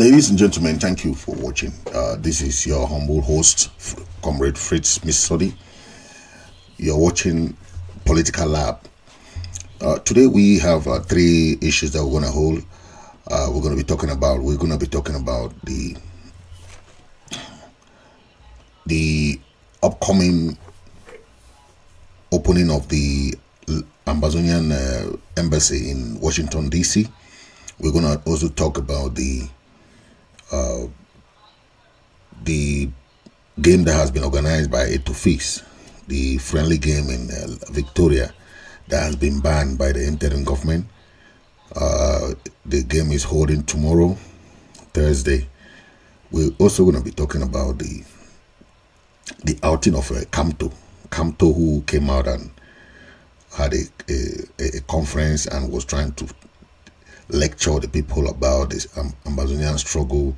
Ladies and gentlemen, thank you for watching. This is your humble host, Comrade Fritz Misodi. You're watching Political Lab. Today we have three issues that we're going to hold. We're going to be talking about the upcoming opening of the Ambazonian embassy in Washington D.C. We're going to also talk about the game that has been organized by Etoo, the friendly game in Victoria that has been banned by the interim government. The game is holding tomorrow, Thursday. We're also going to be talking about the outing of Kamto, who came out and had a conference and was trying to lecture the people about this Ambazonian struggle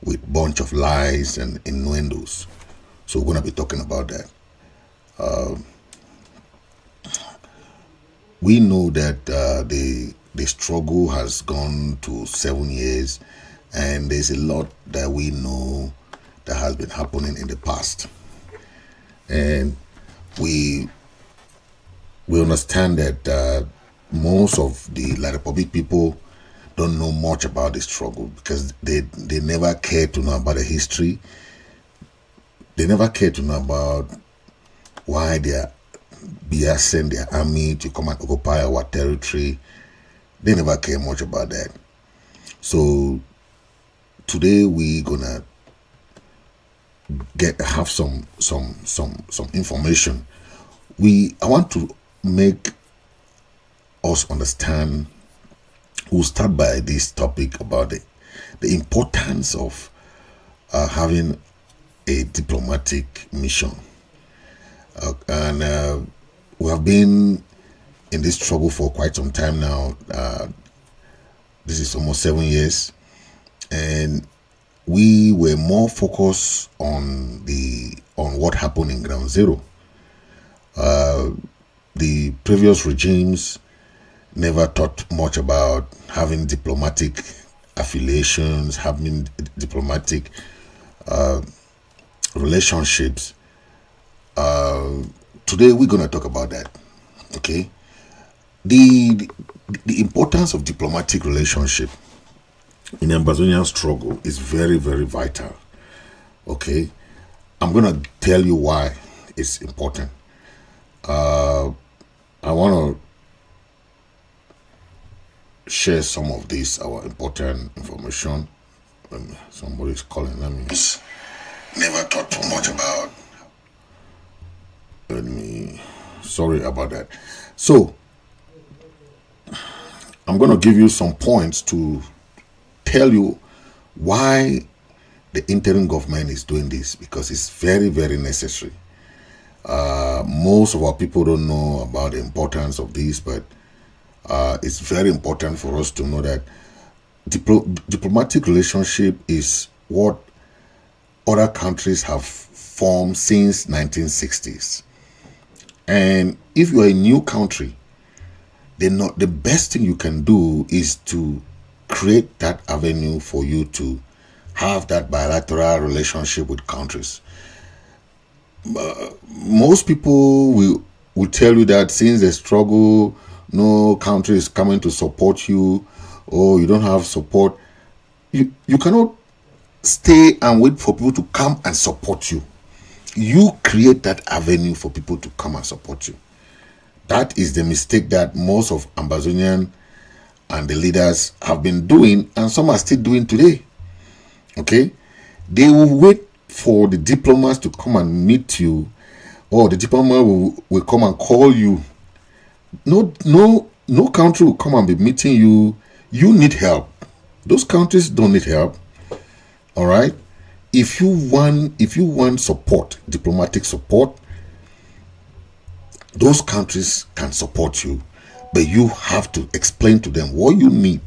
with a bunch of lies and innuendos. So we're going to be talking about that. We know that the struggle has gone to 7 years, and there's a lot that we know that has been happening in the past. And we understand that most of the La Republic people don't know much about the struggle because they never cared to know about the history. They never cared to know about why Biya sent their army to come and occupy our territory. They never care much about that. So today we're gonna have some information. I want to make us understand. We'll start by this topic about the importance of having a diplomatic mission. And we have been in this struggle for quite some time now. This is almost 7 years. And we were more focused on what happened in Ground Zero. The previous regimes never thought much about having diplomatic affiliations, having diplomatic relationships. Today we're going to talk about that. Okay, the importance of diplomatic relationship in the Ambazonian struggle is very, very vital. Okay, I'm going to tell you why it's important. I want to share some of this, our important information. Somebody's calling. Let me. Never thought too much about. Sorry about that. So, I'm going to give you some points to tell you why the interim government is doing this, because it's very, very necessary. Most of our people don't know about the importance of this, but it's very important for us to know that diplomatic relationship is what other countries have formed since 1960s. And if you're a new country, then the best thing you can do is to create that avenue for you to have that bilateral relationship with countries. Most people will tell you that since the struggle, no country is coming to support you, or you don't have support. You cannot stay and wait for people to come and support you. You create that avenue for people to come and support you. That is the mistake that most of Ambazonian and the leaders have been doing, and some are still doing today. Okay, they will wait for the diplomats to come and meet you, or the diplomat will come and call you. No country will come and be meeting you. You need help. Those countries don't need help. All right. If you want support, diplomatic support, those countries can support you, but you have to explain to them what you need.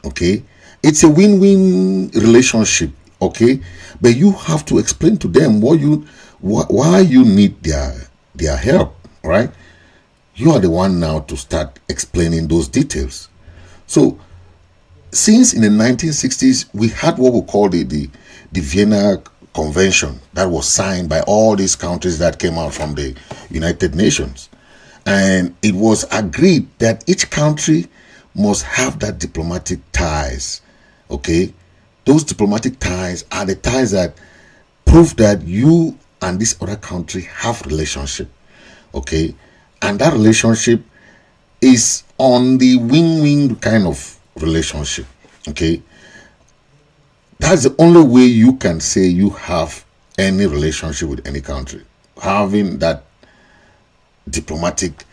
Okay, it's a win-win relationship. Okay, but you have to explain to them why you need their help. Right? You are the one now to start explaining those details. So since in the 1960s, we had what we call the Vienna Convention that was signed by all these countries that came out from the United Nations. And it was agreed that each country must have that diplomatic ties. Okay? Those diplomatic ties are the ties that prove that you and this other country have relationship. Okay? And that relationship is on the win-win kind of relationship. Okay? That's the only way you can say you have any relationship with any country. Having that diplomatic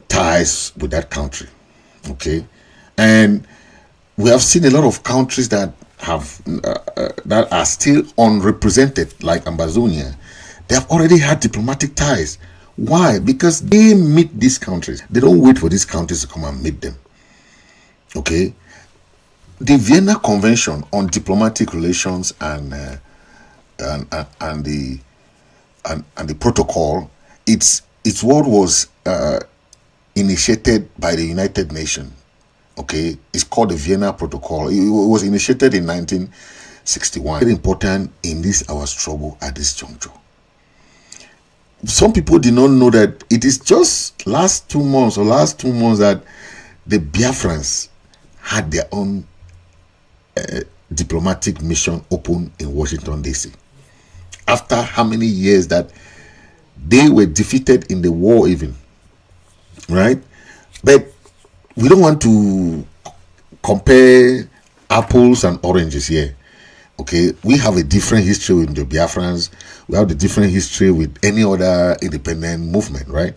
ties with that country. Okay? And we have seen a lot of countries that have that are still unrepresented, like Ambazonia. They have already had diplomatic ties. Why? Because they meet these countries. They don't wait for these countries to come and meet them. Okay? The Vienna Convention on Diplomatic Relations and the protocol, it's what was initiated by the United Nations. Okay, it's called the Vienna Protocol. It was initiated in 1961. Very important in this our struggle at this juncture. Some people did not know that it is just last 2 months that the Biafrans had their own diplomatic mission open in Washington, D.C. After how many years that they were defeated in the war even, right? But we don't want to compare apples and oranges here. Okay, we have a different history with the Biafrans. We have a different history with any other independent movement, right?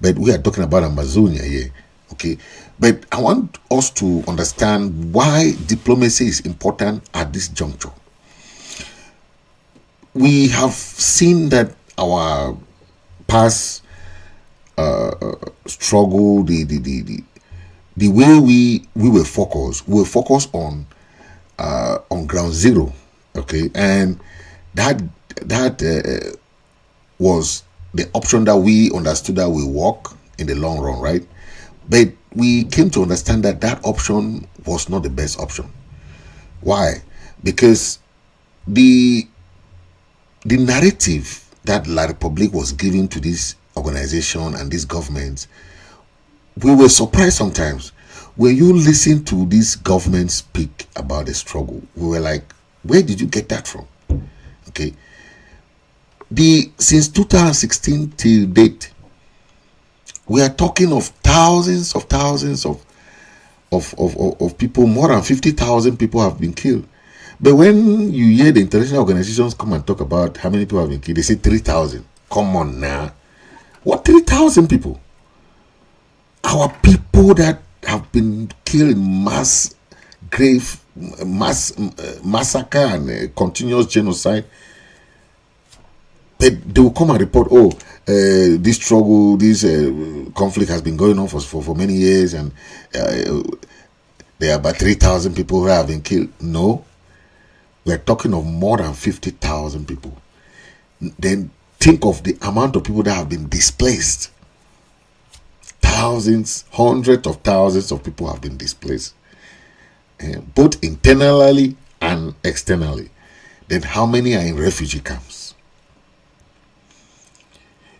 But we are talking about Amazonia here. Okay, but I want us to understand why diplomacy is important at this juncture. We have seen that our past struggle, the way we were focused on ground zero, okay, and that was the option that we understood that will work in the long run, right? But we came to understand that that option was not the best option. Why? Because the narrative that La Republique was giving to this organization and this government, we were surprised sometimes. When you listen to this government speak about the struggle, we were like, where did you get that from? Okay. Since 2016 till date, we are talking of thousands of people. More than 50,000 people have been killed. But when you hear the international organizations come and talk about how many people have been killed, they say 3,000. Come on now. What 3,000 people? Our people that have been killed in mass massacre and continuous genocide, they will come and report, this struggle, this conflict has been going on for many years, and there are about 3,000 people who have been killed. No, we are talking of more than 50,000 people. Then think of the amount of people that have been displaced. Thousands, hundreds of thousands of people have been displaced, both internally and externally. Then how many are in refugee camps?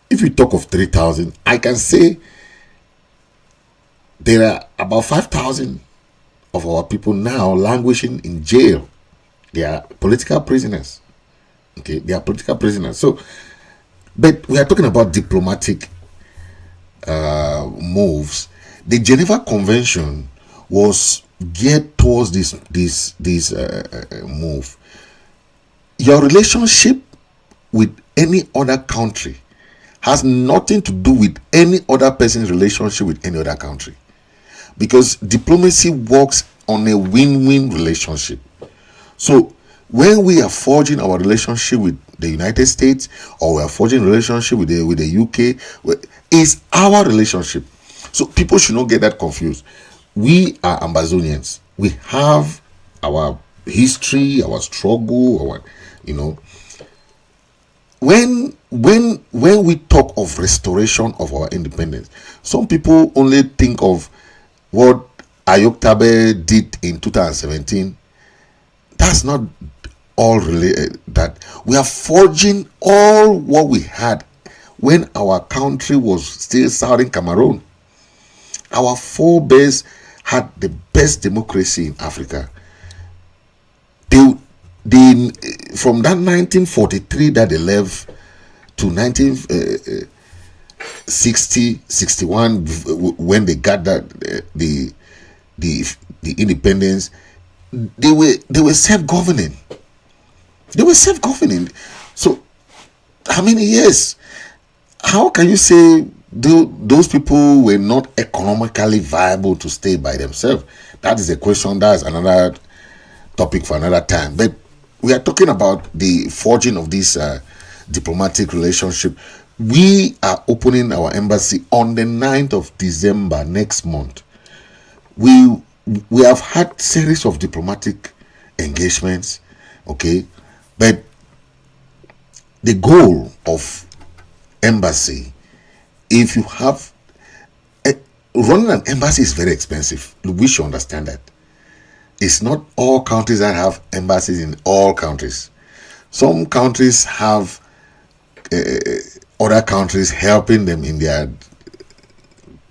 If we talk of 3,000, I can say there are about 5,000 of our people now languishing in jail. They are political prisoners. Okay, they are political prisoners. So, but we are talking about diplomatic moves. The Geneva Convention was geared towards this move. Your relationship with any other country has nothing to do with any other person's relationship with any other country, because diplomacy works on a win-win relationship. So when we are forging our relationship with the United States, or we are forging a relationship with the UK, it's our relationship. So people should not get that confused. We are Ambazonians. We have our history, our struggle, our, when we talk of restoration of our independence, some people only think of what Ayoktabe did in 2017, that's not all related. That we are forging all what we had when our country was still Southern Cameroon. Our forebears had the best democracy in Africa. They from that 1943 that they left to 1960 61 when they got that the independence, they were self-governing. They were self-governing. So how many years? How can you say those people were not economically viable to stay by themselves? That is a question. That's another topic for another time. But we are talking about the forging of this diplomatic relationship. We are opening our embassy on the 9th of December next month. We have had series of diplomatic engagements, okay, but the goal of embassy, if you have running an embassy is very expensive. We should understand that. It's not all countries that have embassies in all countries. Some countries have other countries helping them in their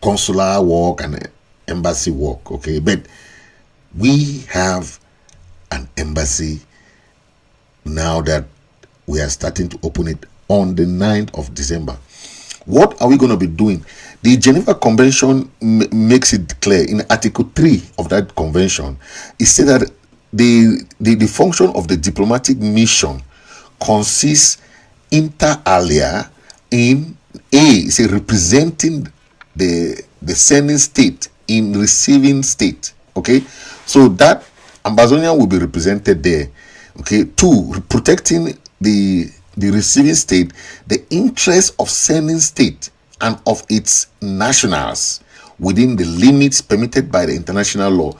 consular work and embassy work, okay? But we have an embassy now that we are starting to open it on the 9th of December. What are we going to be doing? The Geneva Convention makes it clear in Article 3 of that convention. It said that the function of the diplomatic mission consists inter alia in say representing the sending state in receiving state. Okay, so that Ambazonian will be represented there. Okay, 2, protecting the receiving state, the interest of sending state and of its nationals within the limits permitted by the international law.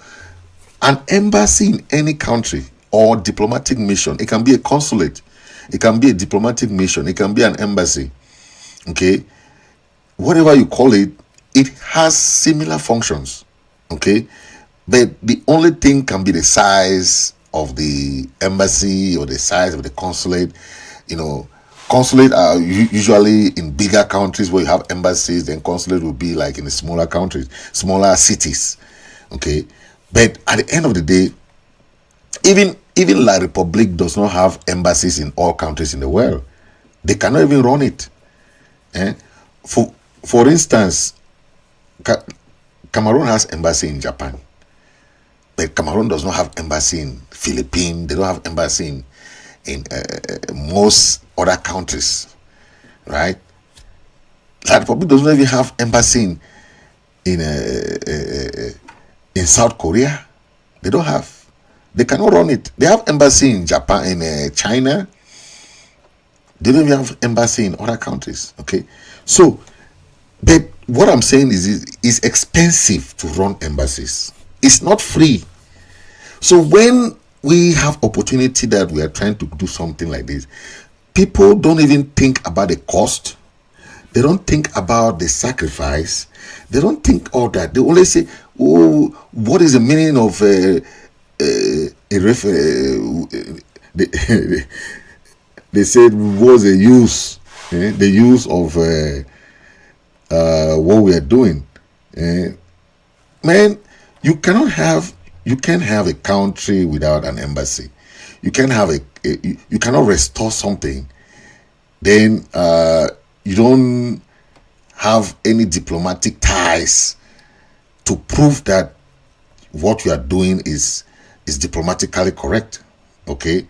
An embassy in any country or diplomatic mission, it can be a consulate, it can be a diplomatic mission, it can be an embassy, okay, whatever you call it, it has similar functions, okay, but the only thing can be the size of the embassy or the size of the consulate. You know, consulate are usually in bigger countries where you have embassies. Then consulate will be like in the smaller countries, smaller cities, okay. But at the end of the day, even La Republic does not have embassies in all countries in the world. They cannot even run it. For instance, Cameroon has embassy in Japan, but Cameroon does not have embassy in Philippines. They don't have embassy in most other countries, right? La Republic does not even have embassy in South Korea. They don't have. They cannot run it. They have embassy in Japan, in China. They don't even have embassy in other countries. Okay, so but what I'm saying is it's expensive to run embassies. It's not free. So when we have opportunity that we are trying to do something like this, people don't even think about the cost. They don't think about the sacrifice. They don't think all that. They only say, "Oh, what is the meaning of they said what's the use? The use of what we are doing." Man, you can't have a country without an embassy. You can have you cannot restore something, then you don't have any diplomatic ties to prove that what you are doing is diplomatically correct. Okay,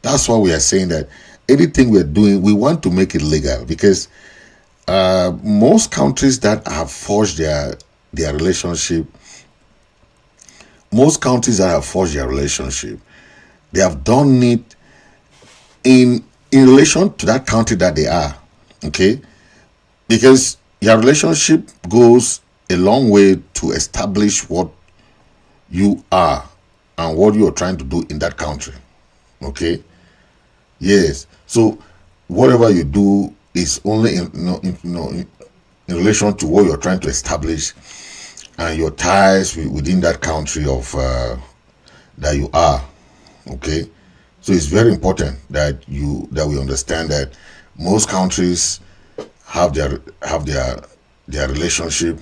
that's why we are saying that anything we are doing, we want to make it legal, because most countries that have forged their relationship, they have done it in relation to that country that they are. Okay, because your relationship goes a long way to establish what you are and what you are trying to do in that country. Okay, yes. So whatever you do is only in relation to what you're trying to establish and your ties within that country of that you are. Okay, so it's very important that we understand that most countries have their relationship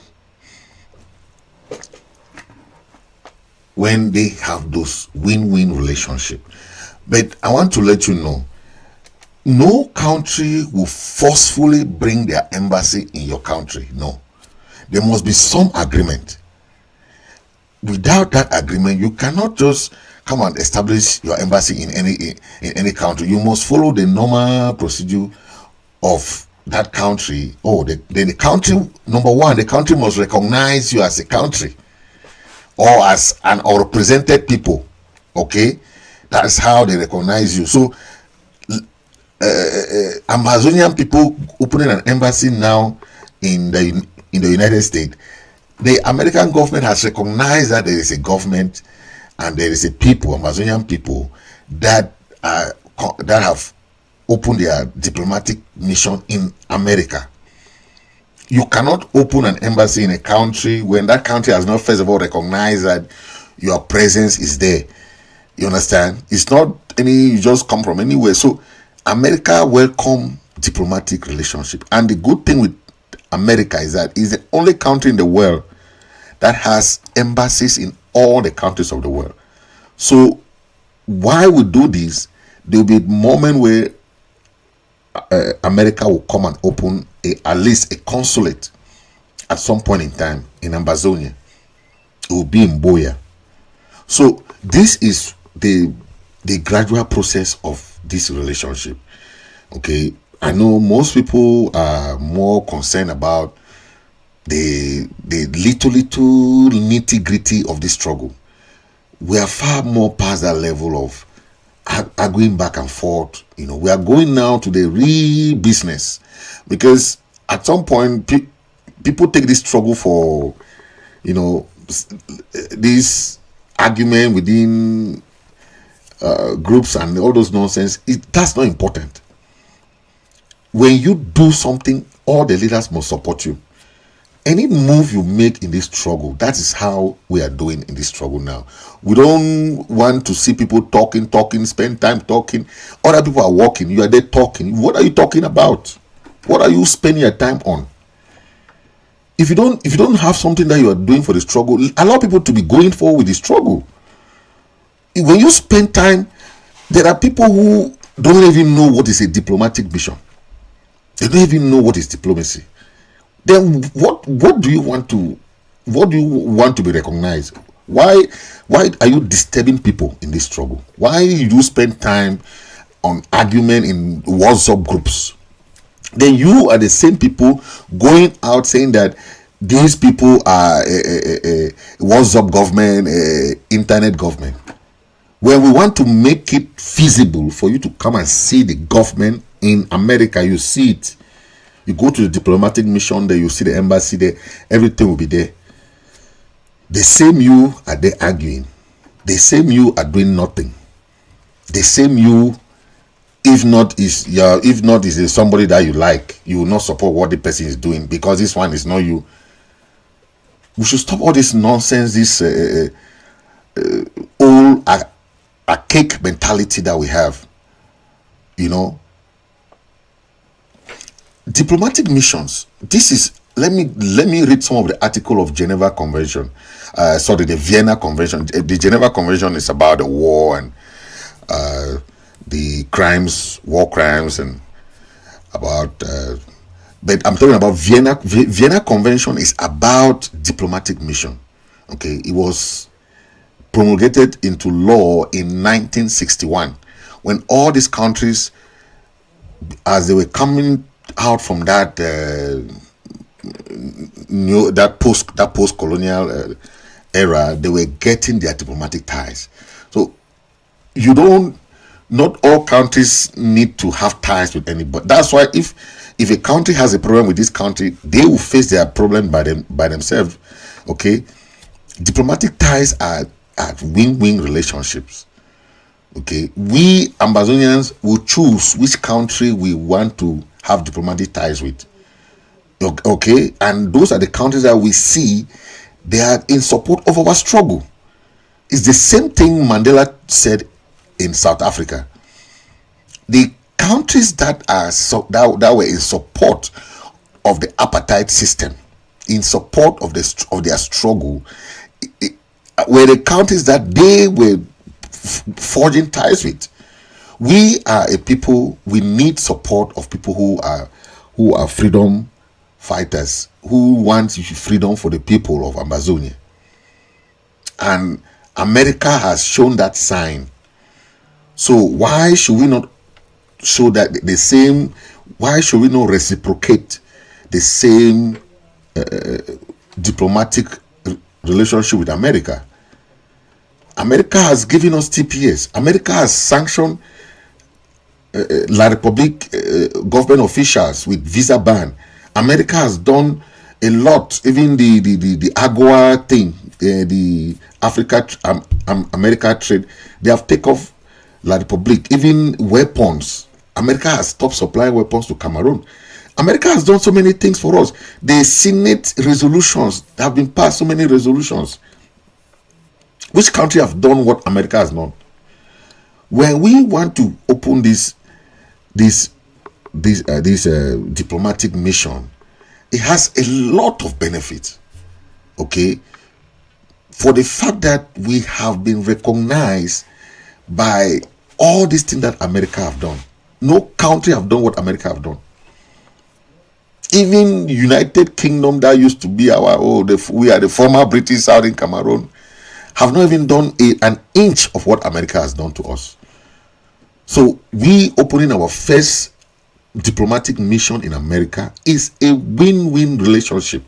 when they have those win-win relationship. But I want to let you know, no country will forcefully bring their embassy in your country. No, there must be some agreement. Without that agreement, you cannot just come and establish your embassy in any country. You must follow the normal procedure of that country. The country, number one, the country must recognize you as a country or as an or represented people. Okay, that's how they recognize you. So Ambazonian people opening an embassy now in the United States, the American government has recognized that there is a government and there is a people, Ambazonian people, that have opened their diplomatic mission in America. You cannot open an embassy in a country when that country has not first of all recognized that your presence is there. You understand? It's not you just come from anywhere. So America welcome diplomatic relationship, and the good thing with America is that it's the only country in the world that has embassies in all the countries of the world. So why we do this, there will be a moment where America will come and open at least a consulate at some point in time in Ambazonia. It will be in Boya. So this is the gradual process of this relationship. Okay, I know most people are more concerned about the little nitty-gritty of this struggle. We are far more past that level of arguing back and forth. We are going now to the real business, because at some point people take this struggle for this argument within groups and all those nonsense. That's not important. When you do something, all the leaders must support you. Any move you make in this struggle, that is how we are doing in this struggle now. We don't want to see people talking, spend time talking. Other people are walking, you are there talking. What are you talking about? What are you spending your time on? If you don't have something that you are doing for the struggle, allow people to be going forward with the struggle. When you spend time, there are people who don't even know what is a diplomatic mission. They don't even know what is diplomacy. Then what do you want to be recognized? Why are you disturbing people in this struggle? Why do you spend time on argument in WhatsApp groups? Then you are the same people going out saying that these people are a WhatsApp government, internet government. When we want to make it feasible for you to come and see the government in America, you see it. You go to the diplomatic mission there, you see the embassy there, everything will be there. The same you are there arguing. The same you are doing nothing. The same you, if not is somebody that you like, you will not support what the person is doing because this one is not you. We should stop all this nonsense, this old archaic mentality that we have. Diplomatic missions. This is let me read some of the article of Geneva Convention. The Vienna Convention. The Geneva Convention is about the war and the crimes, war crimes, and about. But I'm talking about Vienna. Vienna Convention is about diplomatic mission. Okay, it was promulgated into law in 1961 when all these countries, as they were coming out from that post-colonial era, they were getting their diplomatic ties. So not all countries need to have ties with anybody. That's why if a country has a problem with this country, they will face their problem by themselves. Okay, diplomatic ties are win-win relationships. Okay, we Ambazonians will choose which country we want to have diplomatic ties with. Okay, and those are the countries that we see They are in support of our struggle. It's the same thing Mandela said in South Africa. The countries that that were in support of the apartheid system, in support of their struggle, were the countries that they were forging ties with. We are a people. We need support of people who are freedom fighters, who want freedom for the people of Ambazonia. And America has shown that sign. So why should we not show that the same? Why should we not reciprocate the same diplomatic relationship with America? America has given us TPS. America has sanctioned La Republique government officials with visa ban. America has done a lot, even the AGOA thing, the America trade. They have taken off La Republique, even weapons. America has stopped supplying weapons to Cameroon. America has done so many things for us. The Senate resolutions have been passed, so many resolutions. Which country have done what America has done? When we want to open this diplomatic mission, it has a lot of benefits. Okay, for the fact that we have been recognized by all these things that America have done. No country have done what America have done. Even United Kingdom, that used to be we are the former British Southern Cameroon, have not even done an inch of what America has done to us. So we opening our first diplomatic mission in America is a win-win relationship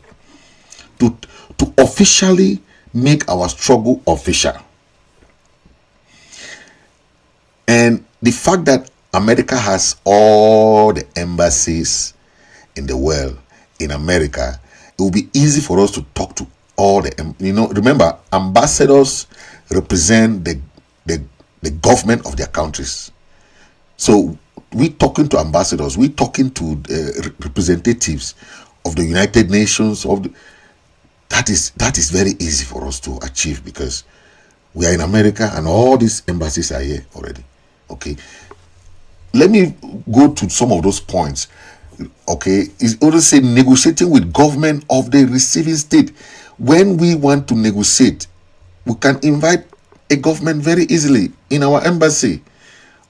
to officially make our struggle official. And the fact that America has all the embassies in the world in America, it will be easy for us to talk to all the, remember, ambassadors represent the government of their countries. So we talking to ambassadors, we talking to representatives of the United Nations, that is very easy for us to achieve, because we are in America and all these embassies are here already. Okay, let me go to some of those points. Okay, it's also say negotiating with government of the receiving state. When we want to negotiate, we can invite a government very easily in our embassy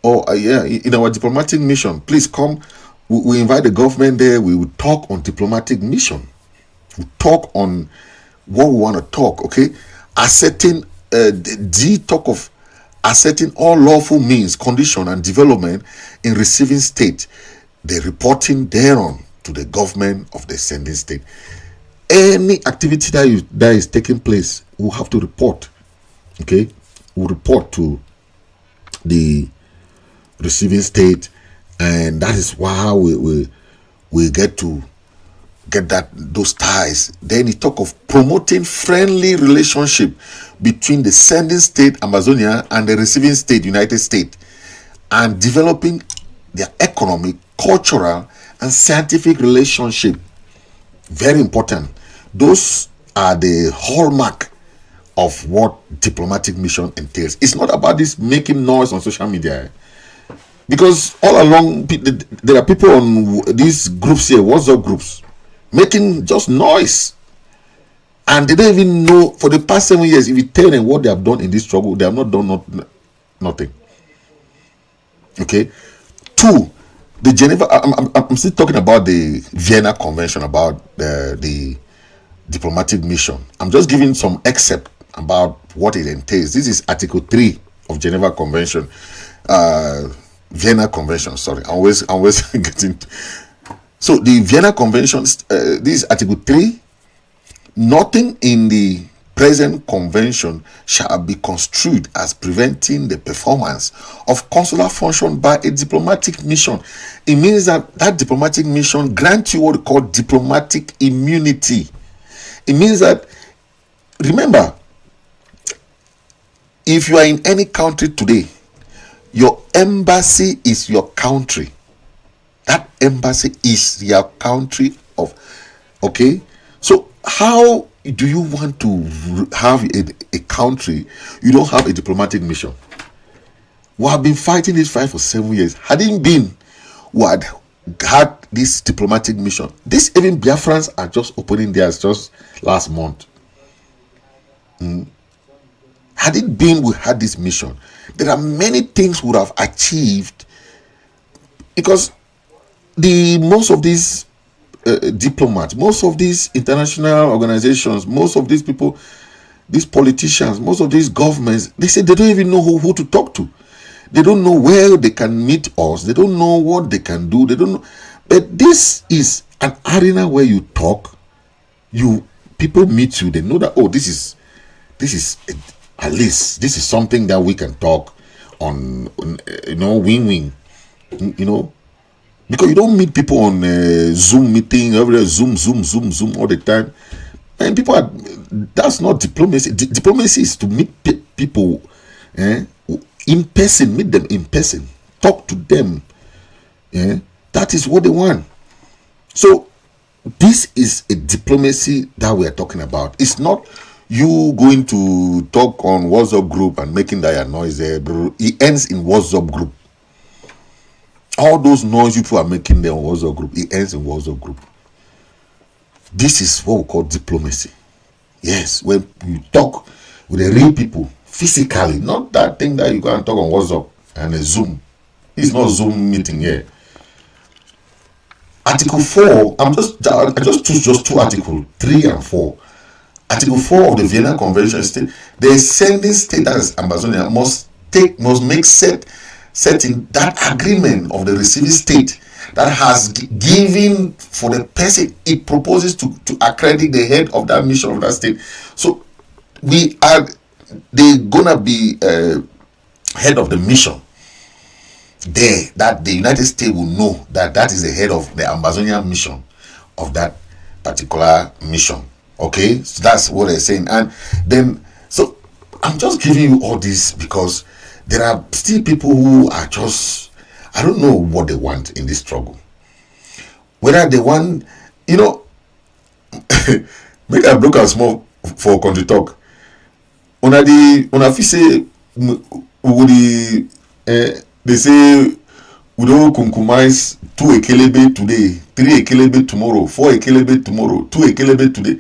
or in our diplomatic mission. Please come. We invite the government there. We will talk on diplomatic mission. We talk on what we want to talk. Okay, asserting talk of asserting all lawful means, condition, and development in receiving state. The reporting thereon to the government of the sending state. Any activity that is taking place, we'll have to report. Okay, we'll report to the receiving state, and that is why we get to get those ties. Then he talk of promoting friendly relationship between the sending state Ambazonia and the receiving state United States, and developing their economic, cultural, and scientific relationship. Very important. Those are the hallmark of what diplomatic mission entails. It's not about this making noise on social media, because all along there are people on these groups here, WhatsApp groups, making just noise, and they don't even know. For the past 7 years, if you tell them what they have done in this struggle, they have not done nothing. Okay. 2, the Geneva. I'm still talking about the Vienna Convention, about the diplomatic mission. I'm just giving some excerpt about what it entails. This is Article 3 of Geneva Convention, Vienna Convention. Sorry, I'm always getting. So the Vienna Convention, this is Article 3. Nothing in the present convention shall be construed as preventing the performance of consular function by a diplomatic mission. It means that diplomatic mission grants you what we call diplomatic immunity. It means that, remember, if you are in any country today, your embassy is your country. That embassy is your country okay? So how do you want to have a country you don't have a diplomatic mission? We have been fighting this fight for 7 years. Hadn't been who had this diplomatic mission. This even Biafrans are just opening theirs just last month. Had it been we had this mission, there are many things we would have achieved, because most of these diplomats, most of these international organizations, most of these people, these politicians, most of these governments, they say they don't even know who to talk to. They don't know where they can meet us. They don't know what they can do. They don't know. But this is an arena where you talk. People meet you. They know that, oh, this is at least this is something that we can talk on, win-win, because you don't meet people on Zoom meeting, every Zoom all the time. And that's not diplomacy. Diplomacy is to meet people in person, meet them in person, talk to them. That is what they want. So this is a diplomacy that we are talking about. It's not you going to talk on WhatsApp group and making that noise there. It ends in WhatsApp group. All those noise people are making there on WhatsApp group, it ends in WhatsApp group. This is what we call diplomacy. Yes, when you talk with the real people physically, not that thing that you can talk on WhatsApp and a Zoom. It's not Zoom meeting here. Article 4, I just choose just two articles, 3 and 4. Article 4 of the Vienna Convention state the sending state, that is Ambazonian, must make setting that agreement of the receiving state that has given for the person it proposes to accredit the head of that mission of that state. So they're gonna be head of the mission there, that the United States will know that is the head of the Ambazonian mission of that particular mission. Okay, so that's what they're saying. And then, so I'm just giving you all this because there are still people who are just, I don't know what they want in this struggle. Whether they want, make a broke and small for country talk. Una fi say they say we don't compromise 2 ekelebe today, 3 ekelebe tomorrow, 4 ekelebe tomorrow, 2 ekelebe today.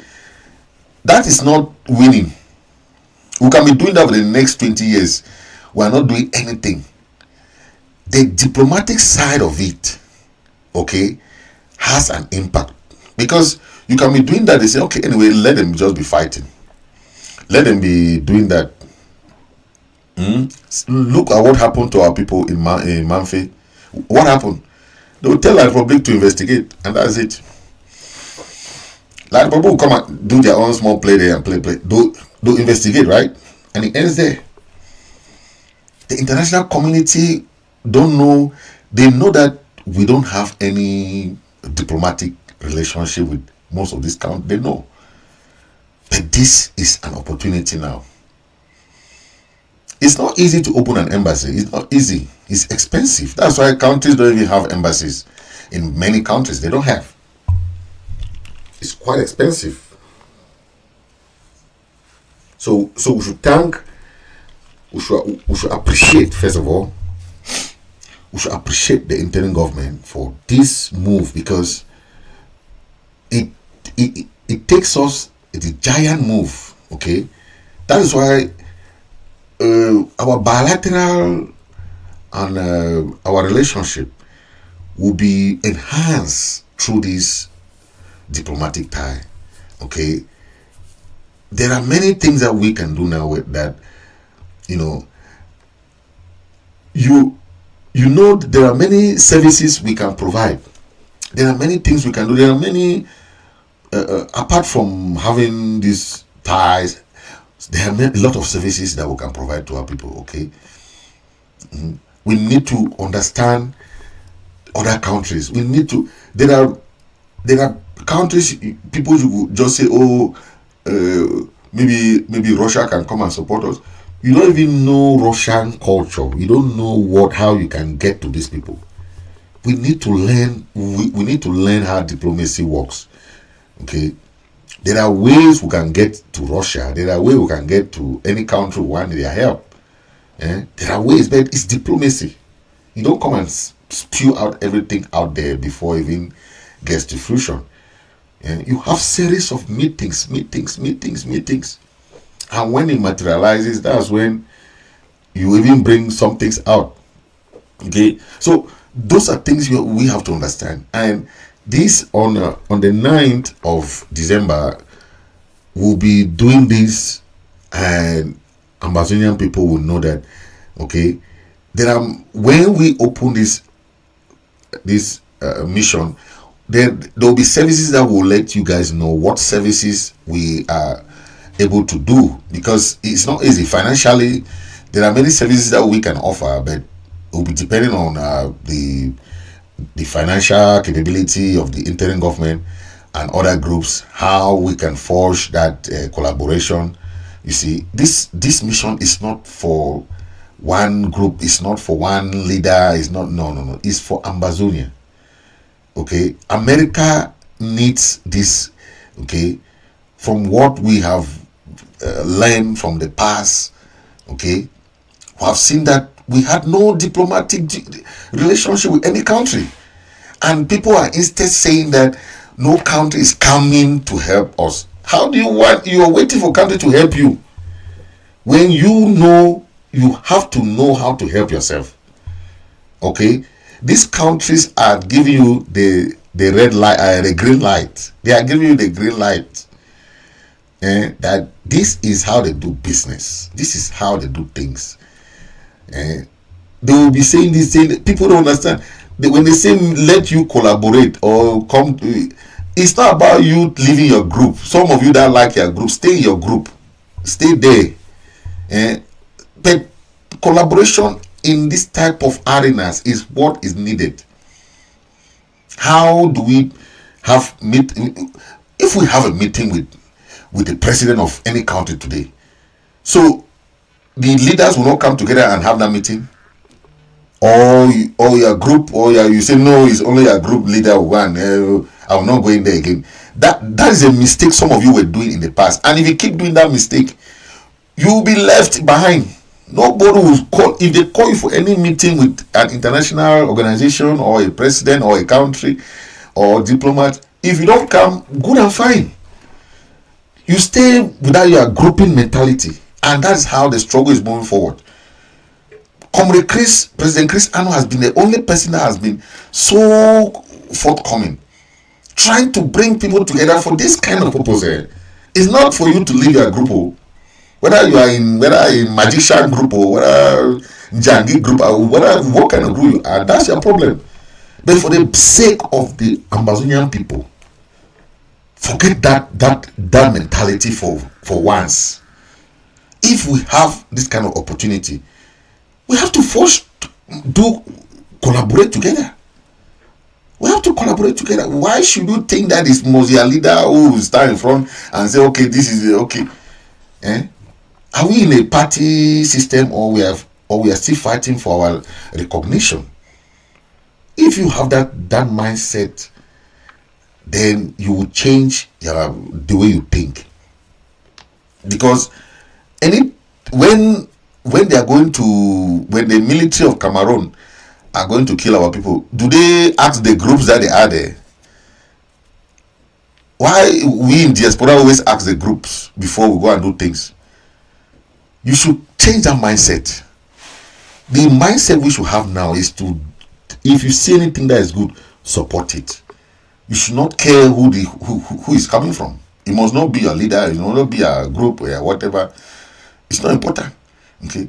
That is not winning. We can be doing that for the next 20 years. We are not doing anything. The diplomatic side of it, okay, has an impact. Because you can be doing that, they say, okay, anyway, let them just be fighting. Let them be doing that. Look at what happened to our people in Manfe. What happened? They will tell the Republic to investigate, and that's it. Like people will come and do their own small play there and play. Do investigate, right? And it ends there. The international community don't know. They know that we don't have any diplomatic relationship with most of these countries. They know. But this is an opportunity now. It's not easy to open an embassy. It's not easy. It's expensive. That's why countries don't even have embassies. In many countries, they don't have. It's quite expensive. So we should we should appreciate, first of all, we should appreciate the interim government for this move, because it takes us, it's a giant move, okay? That is why our bilateral and our relationship will be enhanced through this diplomatic tie, okay? There are many things that we can do now with that, there are many services we can provide. There are many things we can do. There are many, apart from having these ties, there are a lot of services that we can provide to our people, okay? We need to understand other countries. There are countries, people just say, maybe Russia can come and support us. You don't even know Russian culture. You don't know how you can get to these people. We need to learn. We need to learn how diplomacy works. Okay, There are ways we can get to Russia. There are ways we can get to any country who want their help. There are ways, but it's diplomacy. You don't come and spew out everything out there before it even gets to fruition. You have series of meetings. And when it materializes, that's when you even bring some things out. Okay, so those are things we have to understand. And this on the 9th of December, we'll be doing this, and Ambazonian people will know that, okay, when we open this mission, there will be services that will let you guys know what services we are able to do, because it's not easy financially. There are many services that we can offer, but it will be depending on the financial capability of the interim government and other groups, how we can forge that collaboration. You see, this mission is not for one group, it's not for one leader, it's not, no, it's for Ambazonian. Okay, America needs this. Okay, from what we have learned from the past, okay, we have seen that we had no diplomatic relationship with any country, and people are instead saying that no country is coming to help us. How do you want? You are waiting for country to help you when you know you have to know how to help yourself. Okay, these countries are giving you the red light, the green light. They are giving you the green light, and that this is how they do business. This is how they do things. They will be saying this thing. People don't understand. When they say let you collaborate or come to, it's not about you leaving your group. Some of you that like your group, stay in your group, stay there. But collaboration in this type of arenas is what is needed. How do we have if we have a meeting with the president of any country today, so the leaders will not come together and have that meeting, or your group, or you say no, it's only a group leader one. I will not go in there again. That is a mistake some of you were doing in the past, and if you keep doing that mistake, you will be left behind. Nobody will call. If they call you for any meeting with an international organization or a president or a country or diplomat, if you don't come, good and fine. You stay without your grouping mentality, and that's how the struggle is moving forward. President Chris Ano has been the only person that has been so forthcoming, trying to bring people together for this kind of purpose. It's not for you to leave your group. Whether you are in magician group or whether Jangi group or what kind of group you are, that's your problem. But for the sake of the Ambazonian people, forget that mentality for once. If we have this kind of opportunity, we have to collaborate together. We have to collaborate together. Why should you think that it must be a leader who will stand in front and say, okay, this is okay? Are we in a party system, or we are still fighting for our recognition? If you have that mindset, then you will change the way you think. Because when the military of Cameroon are going to kill our people, do they ask the groups that they are there? Why we in diaspora always ask the groups before we go and do things? You should change that mindset. The mindset we should have now is to, if you see anything that is good, support it. You should not care who is coming from. It must not be your leader. It must not be a group or whatever. It's not important. Okay.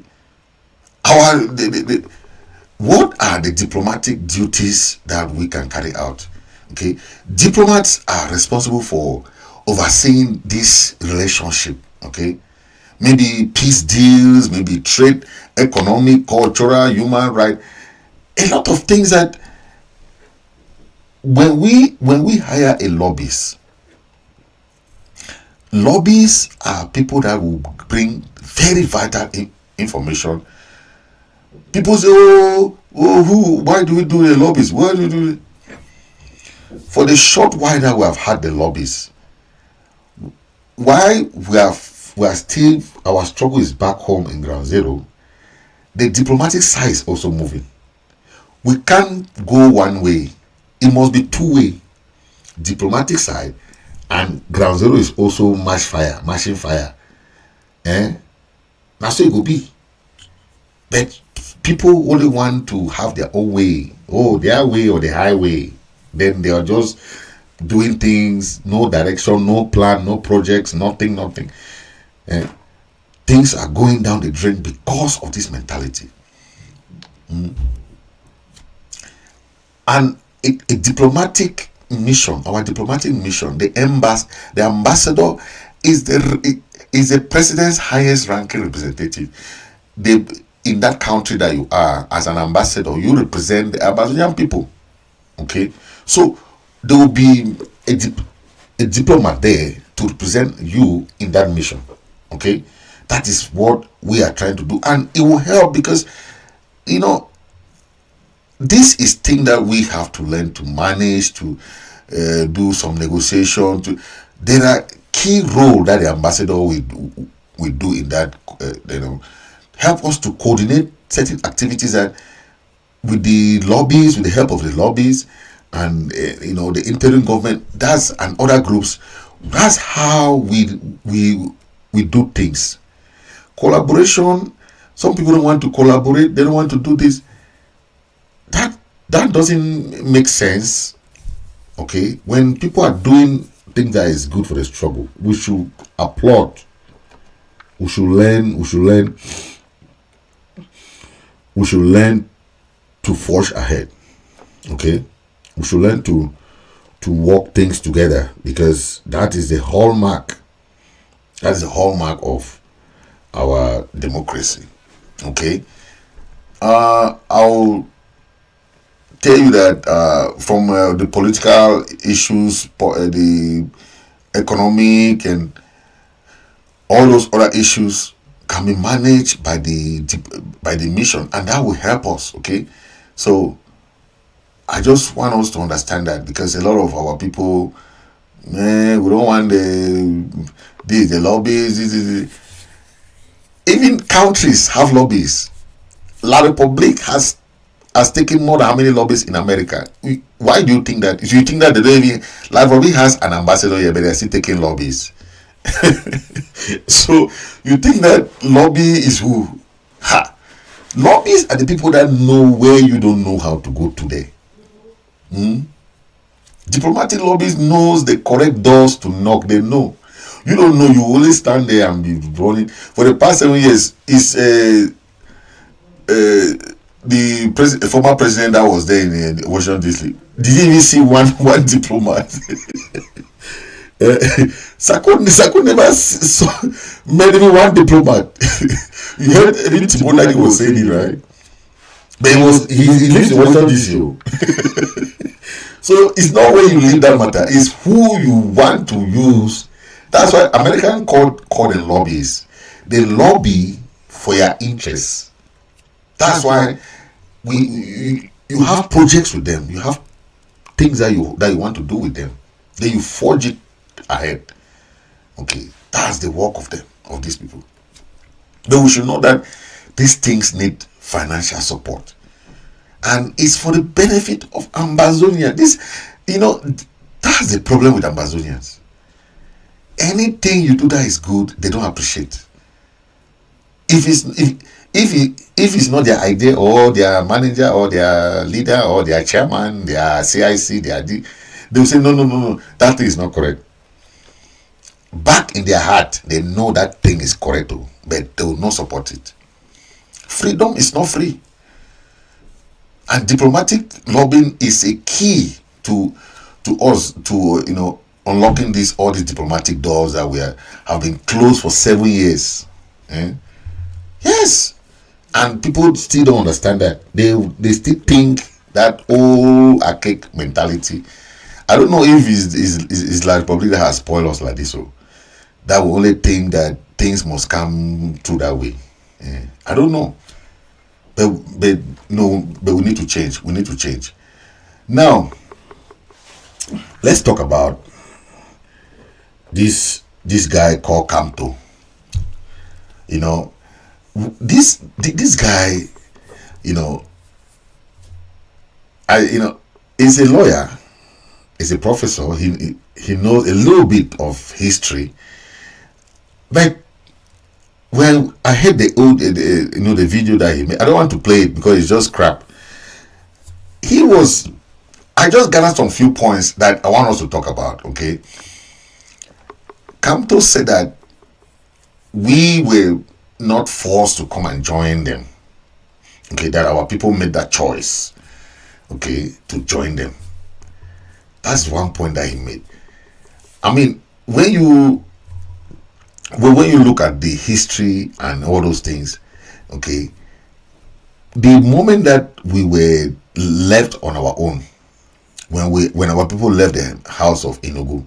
What are the diplomatic duties that we can carry out? Okay. Diplomats are responsible for overseeing this relationship. Okay. Maybe peace deals, maybe trade, economic, cultural, human rights, a lot of things that when we hire a lobbyist are people that will bring very vital information. People say, why do we do the lobbies? Why do we do it? For the short while that we have had the lobbies, why we are still, our struggle is back home in ground zero. The diplomatic side is also moving. We can't go one way. It must be two-way. Diplomatic side and ground zero is also mashing fire. That's what it will be. But people only want to have their own way. Oh, their way or the highway. Then they are just doing things, no direction, no plan, no projects, nothing. Things are going down the drain because of this mentality. And a diplomatic mission, our diplomatic mission, the ambassador is the president's highest ranking representative. In that country that you are, as an ambassador, you represent the Ambazonian people. Okay, so there will be a diplomat there to represent you in that mission. Okay, that is what we are trying to do, and it will help because this is thing that we have to learn to manage, to do some negotiation. There are key role that the ambassador will do in that. Help us to coordinate certain activities that with the lobbies, with the help of the lobbies, and the interim government. That's and other groups. That's how we do things. Collaboration. Some people don't want to collaborate. They don't want to do this. That doesn't make sense. Okay, when people are doing things that is good for the struggle, we should applaud. We should learn to forge ahead. Okay, we should learn to work things together, because that is the hallmark. That is the hallmark of our democracy. Okay, I'll tell you that from the political issues, the economic, and all those other issues can be managed by the mission, and that will help us. Okay, so I just want us to understand that, because a lot of our people, we don't want the lobbies. Even countries have lobbies. La Republique has taken more than how many lobbies in America? Why do you think that? Do you think that La Republique has an ambassador here, but they're still taking lobbies? So you think that lobby is who? Lobbies are the people that know where you don't know how to go today. Diplomatic lobbies knows the correct doors to knock. They know. You don't know. You only stand there and be running. For the past 7 years, it's the former president that was there in Washington DC. Did he even see one diplomat? Sako never made even one diplomat. You heard even Timon he was saying it, right? But he lives in Washington DC. So it's not where you live that matter. It's who you want to use. That's why American call the lobbies. They lobby for your interests. That's why you have projects with them. You have things that you want to do with them. Then you forge it ahead. Okay, that's the work of these people. But we should know that these things need financial support, and it's for the benefit of Ambazonians. That's the problem with Ambazonians. Anything you do that is good, they don't appreciate. If it's not their idea, or their manager, or their leader, or their chairman, their CIC, they will say no, that thing is not correct. Back in their heart, they know that thing is correct, but they will not support it. Freedom is not free, and diplomatic lobbying is a key to us to unlocking all these diplomatic doors that have been closed for 7 years. Yes, and people still don't understand that. They still think that old archaic mentality. I don't know if it's La Republic that has spoiled us like this, so that we only think that things must come through that way. I don't know, but we need to change. We need to change. Now, let's talk about this this guy called Kamto. You know, this guy, you know, is a lawyer, is a professor. He knows a little bit of history, but when I heard the old, the video that he made, I don't want to play it because it's just crap. I just gathered some few points that I want us to talk about. Okay, Kamto said that we were not forced to come and join them. Okay, that our people made that choice. Okay, to join them. That's one point that he made. I mean, when you look at the history and all those things, okay, the moment that we were left on our own, when our people left the house of Enugu,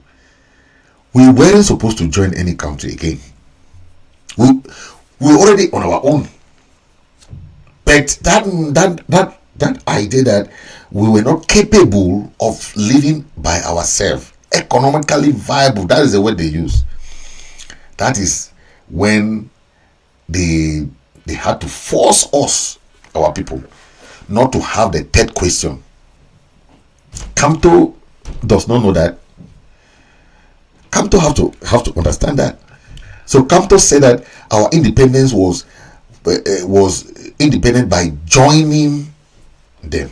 we weren't supposed to join any country again. We were already on our own. But that idea that we were not capable of living by ourselves, economically viable, that is the word they use. That is when they had to force us, our people, not to have the third question. Kamto does not know that. Kamto have to understand that. So Kamto said that our independence was independent by joining them.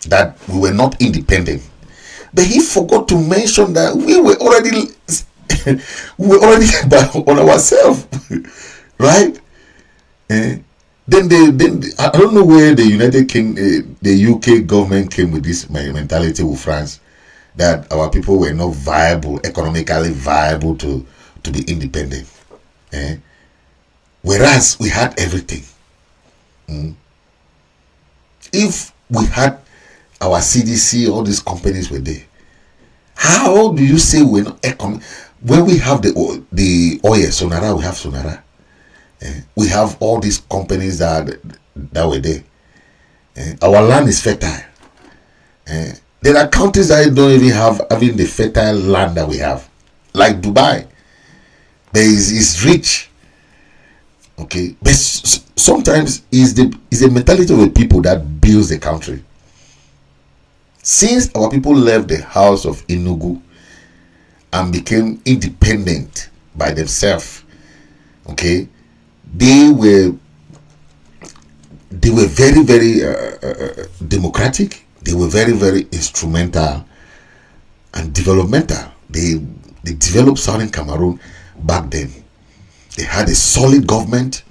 That we were not independent. But he forgot to mention that we were already on ourselves, right? Then I don't know where the the UK government came with this mentality with France, that our people were not viable, economically viable to be independent. Whereas we had everything. If we had our CDC, all these companies were there, how do you say we're not economic? When we have the oil, Sonara, we have Sonara. We have all these companies that were there. Our land is fertile. There are countries that don't even have the fertile land that we have, like Dubai. Is rich. Okay, but sometimes is the mentality of the people that builds the country. Since our people left the house of Enugu and became independent by themselves, okay, they were very, very democratic. They were very, very instrumental and developmental. They developed Southern Cameroon back then. They had a solid government,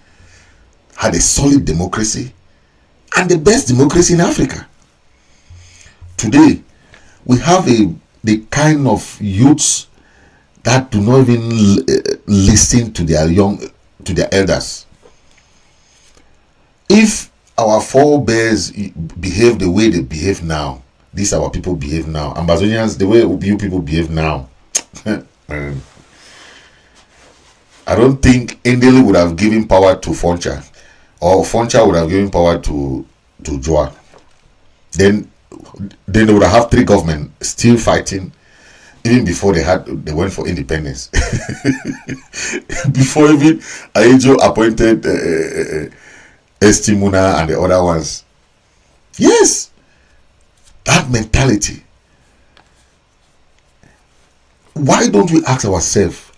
had a solid democracy, and the best democracy in Africa. Today, we have the kind of youths that do not even listen to their elders. If our forebears behave the way they behave now, these our people behave now, Ambazonians, the way you people behave now, I don't think Ndeli would have given power to Foncha, or Foncha would have given power to Joa. Then they would have three governments still fighting, even before they went for independence. Before even Aejo appointed Estimuna and the other ones. Yes, that mentality. Why don't we ask ourselves,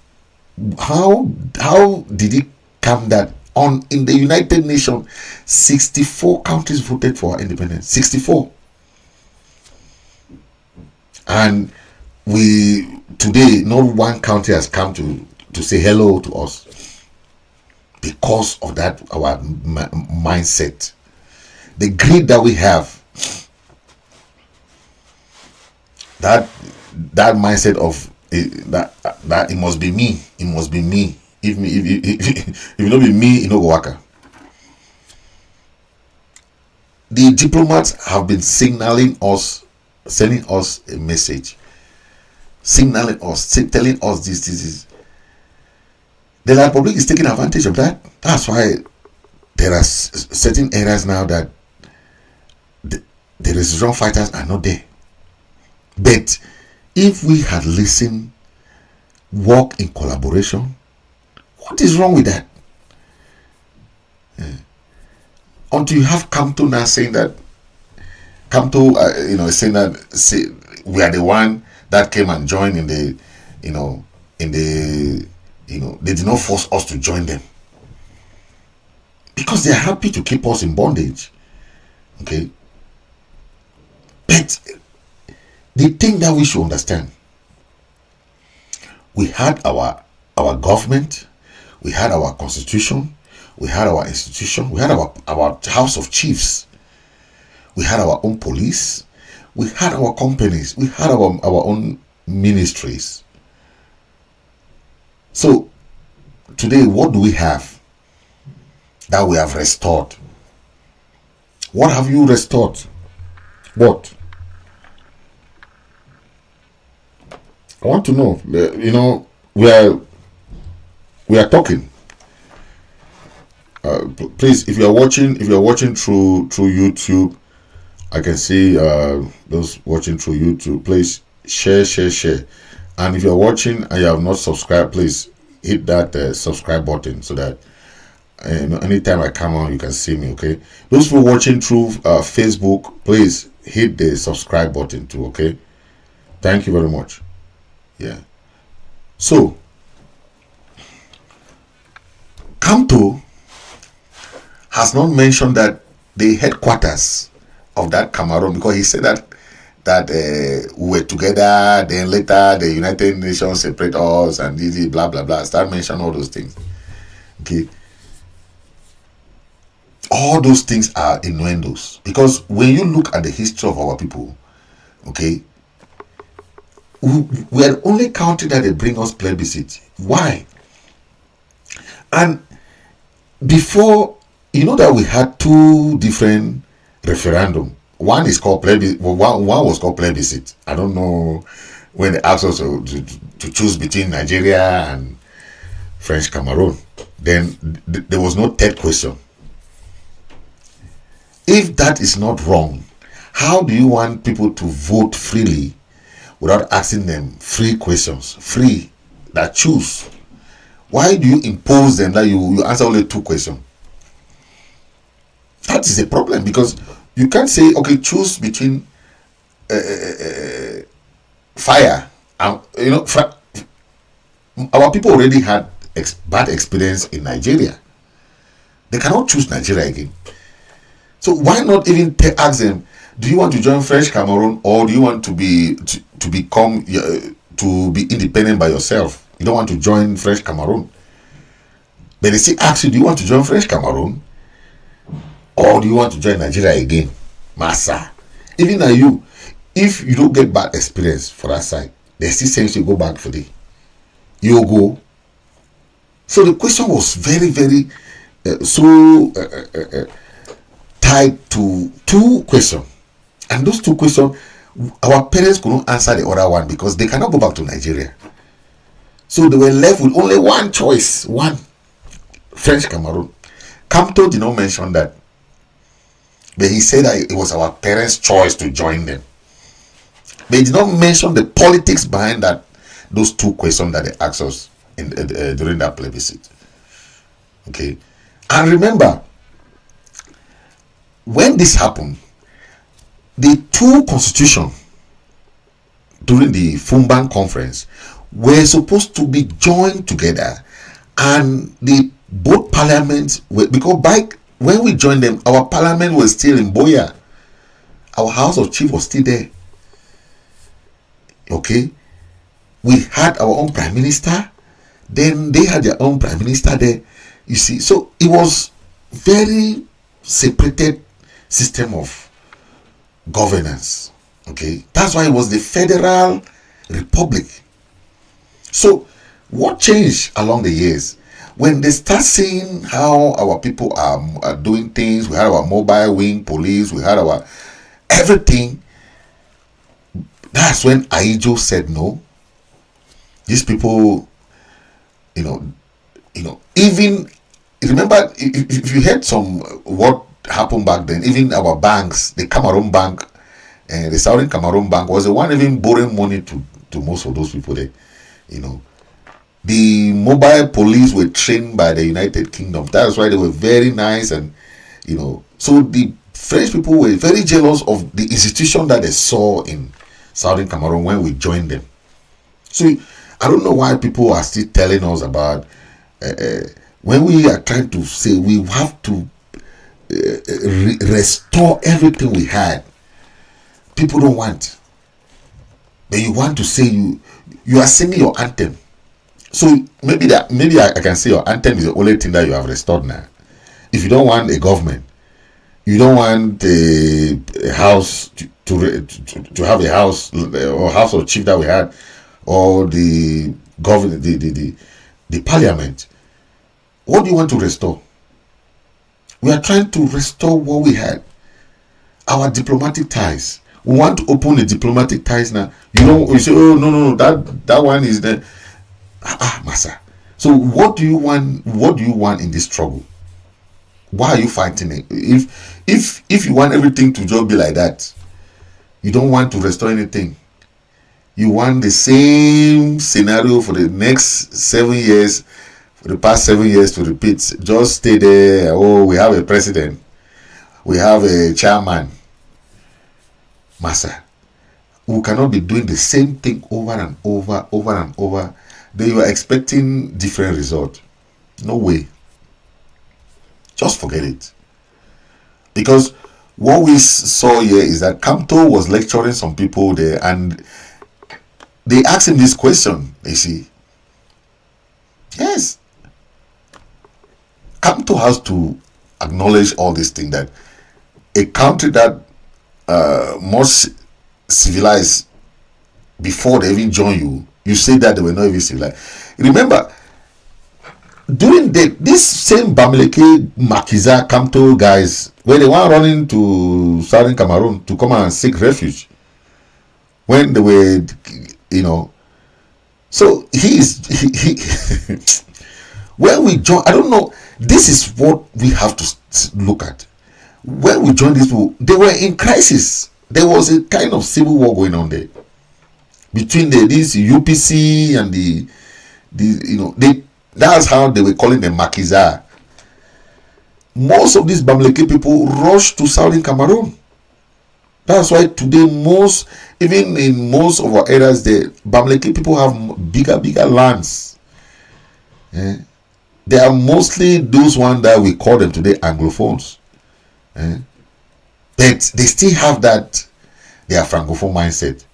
how did it come that in the United Nations 64 countries voted for our independence? 64. And today not one country has come to say hello to us because of that our mindset, the greed that we have, that mindset of that it must be me, if it not be me, it no go waka. The diplomats have been sending us a message, signaling us, telling us this. The Republic is taking advantage of that. That's why there are certain areas now that the resistance fighters are not there. But if we had listened work in collaboration. What is wrong with that? Until you have Kamto now saying that, Kamto, saying that we are the one that came and joined in the, they did not force us to join them because they are happy to keep us in bondage. Okay, but the thing that we should understand, we had our government, we had our constitution, we had our institution, we had our house of chiefs, we had our own police, we had our companies, we had our own ministries. So today, what do we have that we have restored? What have you restored? What? I want to know. We are talking. Please, if you are watching through YouTube, I can see those watching through YouTube. Please share. And if you are watching and you have not subscribed, please hit that subscribe button so that anytime I come on, you can see me. Okay. Those who are watching through Facebook, please hit the subscribe button too. Okay. Thank you very much. Yeah. So, Kamto has not mentioned that the headquarters of that Cameroon, because he said that we were together, then later the United Nations separate us and this blah blah blah. Start mentioning all those things. Okay. All those things are innuendos, because when you look at the history of our people, okay, we are only counting that they bring us plebiscite. Why? And before, that we had two different referendum. One is called plebiscite. One was called plebiscite. I don't know when they asked us to choose between Nigeria and French Cameroon. Then there was no third question. If that is not wrong, how do you want people to vote freely without asking them free questions, that choose? Why do you impose them that you answer only two questions? That is a problem, because you can't say, okay, choose between fire and our people already had bad experience in Nigeria. They cannot choose Nigeria again. So why not even ask them, do you want to join French Cameroon, or do you want to be independent by yourself? You don't want to join French Cameroon. But they still ask you, do you want to join French Cameroon, or do you want to join Nigeria again? Massa. Even now, if you don't get bad experience for that side, they still say you go back for you go. So the question was very, very tied to two questions. And those two questions, our parents couldn't answer the other one because they cannot go back to Nigeria. So they were left with only one choice, French Cameroon. Kamto did not mention that, but he said that it was our parents' choice to join them. But he did not mention the politics behind those two questions that they asked us during that plebiscite. Okay, and remember, when this happened, the two constitutions during the Fumban conference were supposed to be joined together, and both parliaments were, because when we joined them, our parliament was still in Boya. Our House of Chief was still there. Okay, we had our own prime minister, then they had their own prime minister there. You see, so it was very separated system of governance. Okay, that's why it was the federal republic. So what changed along the years? When they start seeing how our people are doing things, we had our mobile wing police, we had our everything. That's when Aijo said no. These people, even remember, if you heard what happened back then, even our banks, the Cameroon Bank and the Southern Cameroon Bank was the one even borrowing money to most of those people there, The mobile police were trained by the United Kingdom. That's why they were very nice, and so the French people were very jealous of the institution that they saw in Southern Cameroon when we joined them. So I don't know why people are still telling us about when we are trying to say we have to restore everything we had. People don't want, but you want to say you are singing your anthem. So maybe I can say your anthem is the only thing that you have restored now. If you don't want a government, you don't want a house to have a house or house of chief that we had, or the government, the parliament. What do you want to restore? We are trying to restore what we had. Our diplomatic ties. We want to open the diplomatic ties now. You say, oh no, that one is there. Massa. So what do you want? What do you want in this struggle? Why are you fighting it? If you want everything to just be like that, you don't want to restore anything. You want the same scenario for the next 7 years, for the past 7 years to repeat. Just stay there. Oh, we have a president, we have a chairman. Massa, we cannot be doing the same thing over and over. Then you are expecting different result. No way. Just forget it. Because what we saw here is that Kamto was lecturing some people there, and they asked him this question. You see, yes, Kamto has to acknowledge all these things, that a country that most civilized before they even join you, you say that they were not even civilized. Remember, during this same Bamileke, Makiza, Kamto guys, when they were running to Southern Cameroon to come and seek refuge, when they were, so he when we join, I don't know, this is what we have to look at. When we joined these people, they were in crisis. There was a kind of civil war going on there between this UPC and that's how they were calling them Makiza. Most of these Bamileke people rushed to Southern Cameroon. That's why today even in most of our areas, the Bamileke people have bigger lands. They are mostly those ones that we call them today Anglophones. But they still have that, their Francophone mindset.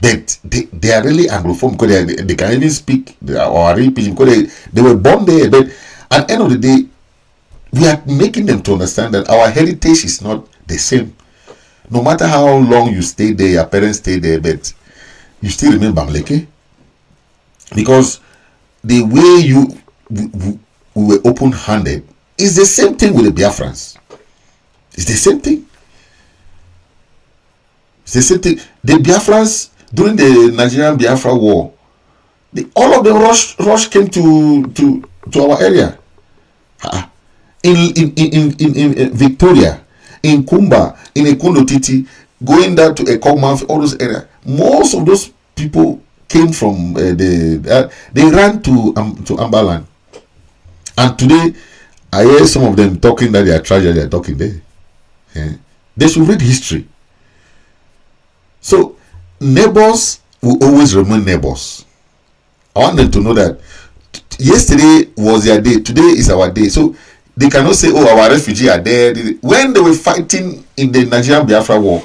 But they are really Anglophone, because they can even speak or read Pidgin, because they were born there. But at the end of the day, we are making them to understand that our heritage is not the same. No matter how long you stay there, your parents stay there, but you still remain Bamileke. Because the way we were open-handed is the same thing with the Biafrans. It's the same thing. It's the same thing. The Biafrans, during the Nigerian Biafra war, all of them rush came to our area. In Victoria, in Kumba, in Ekundo Titi, going down to Ekogman, all those areas. Most of those people came from they ran to Ambaland. And today, I hear some of them talking that they are tragedy. They are talking there. They should read history. So neighbors will always remain neighbors. I want them to know that yesterday was their day, today is our day. So they cannot say, oh, our refugees are there. When they were fighting in the Nigerian Biafra war,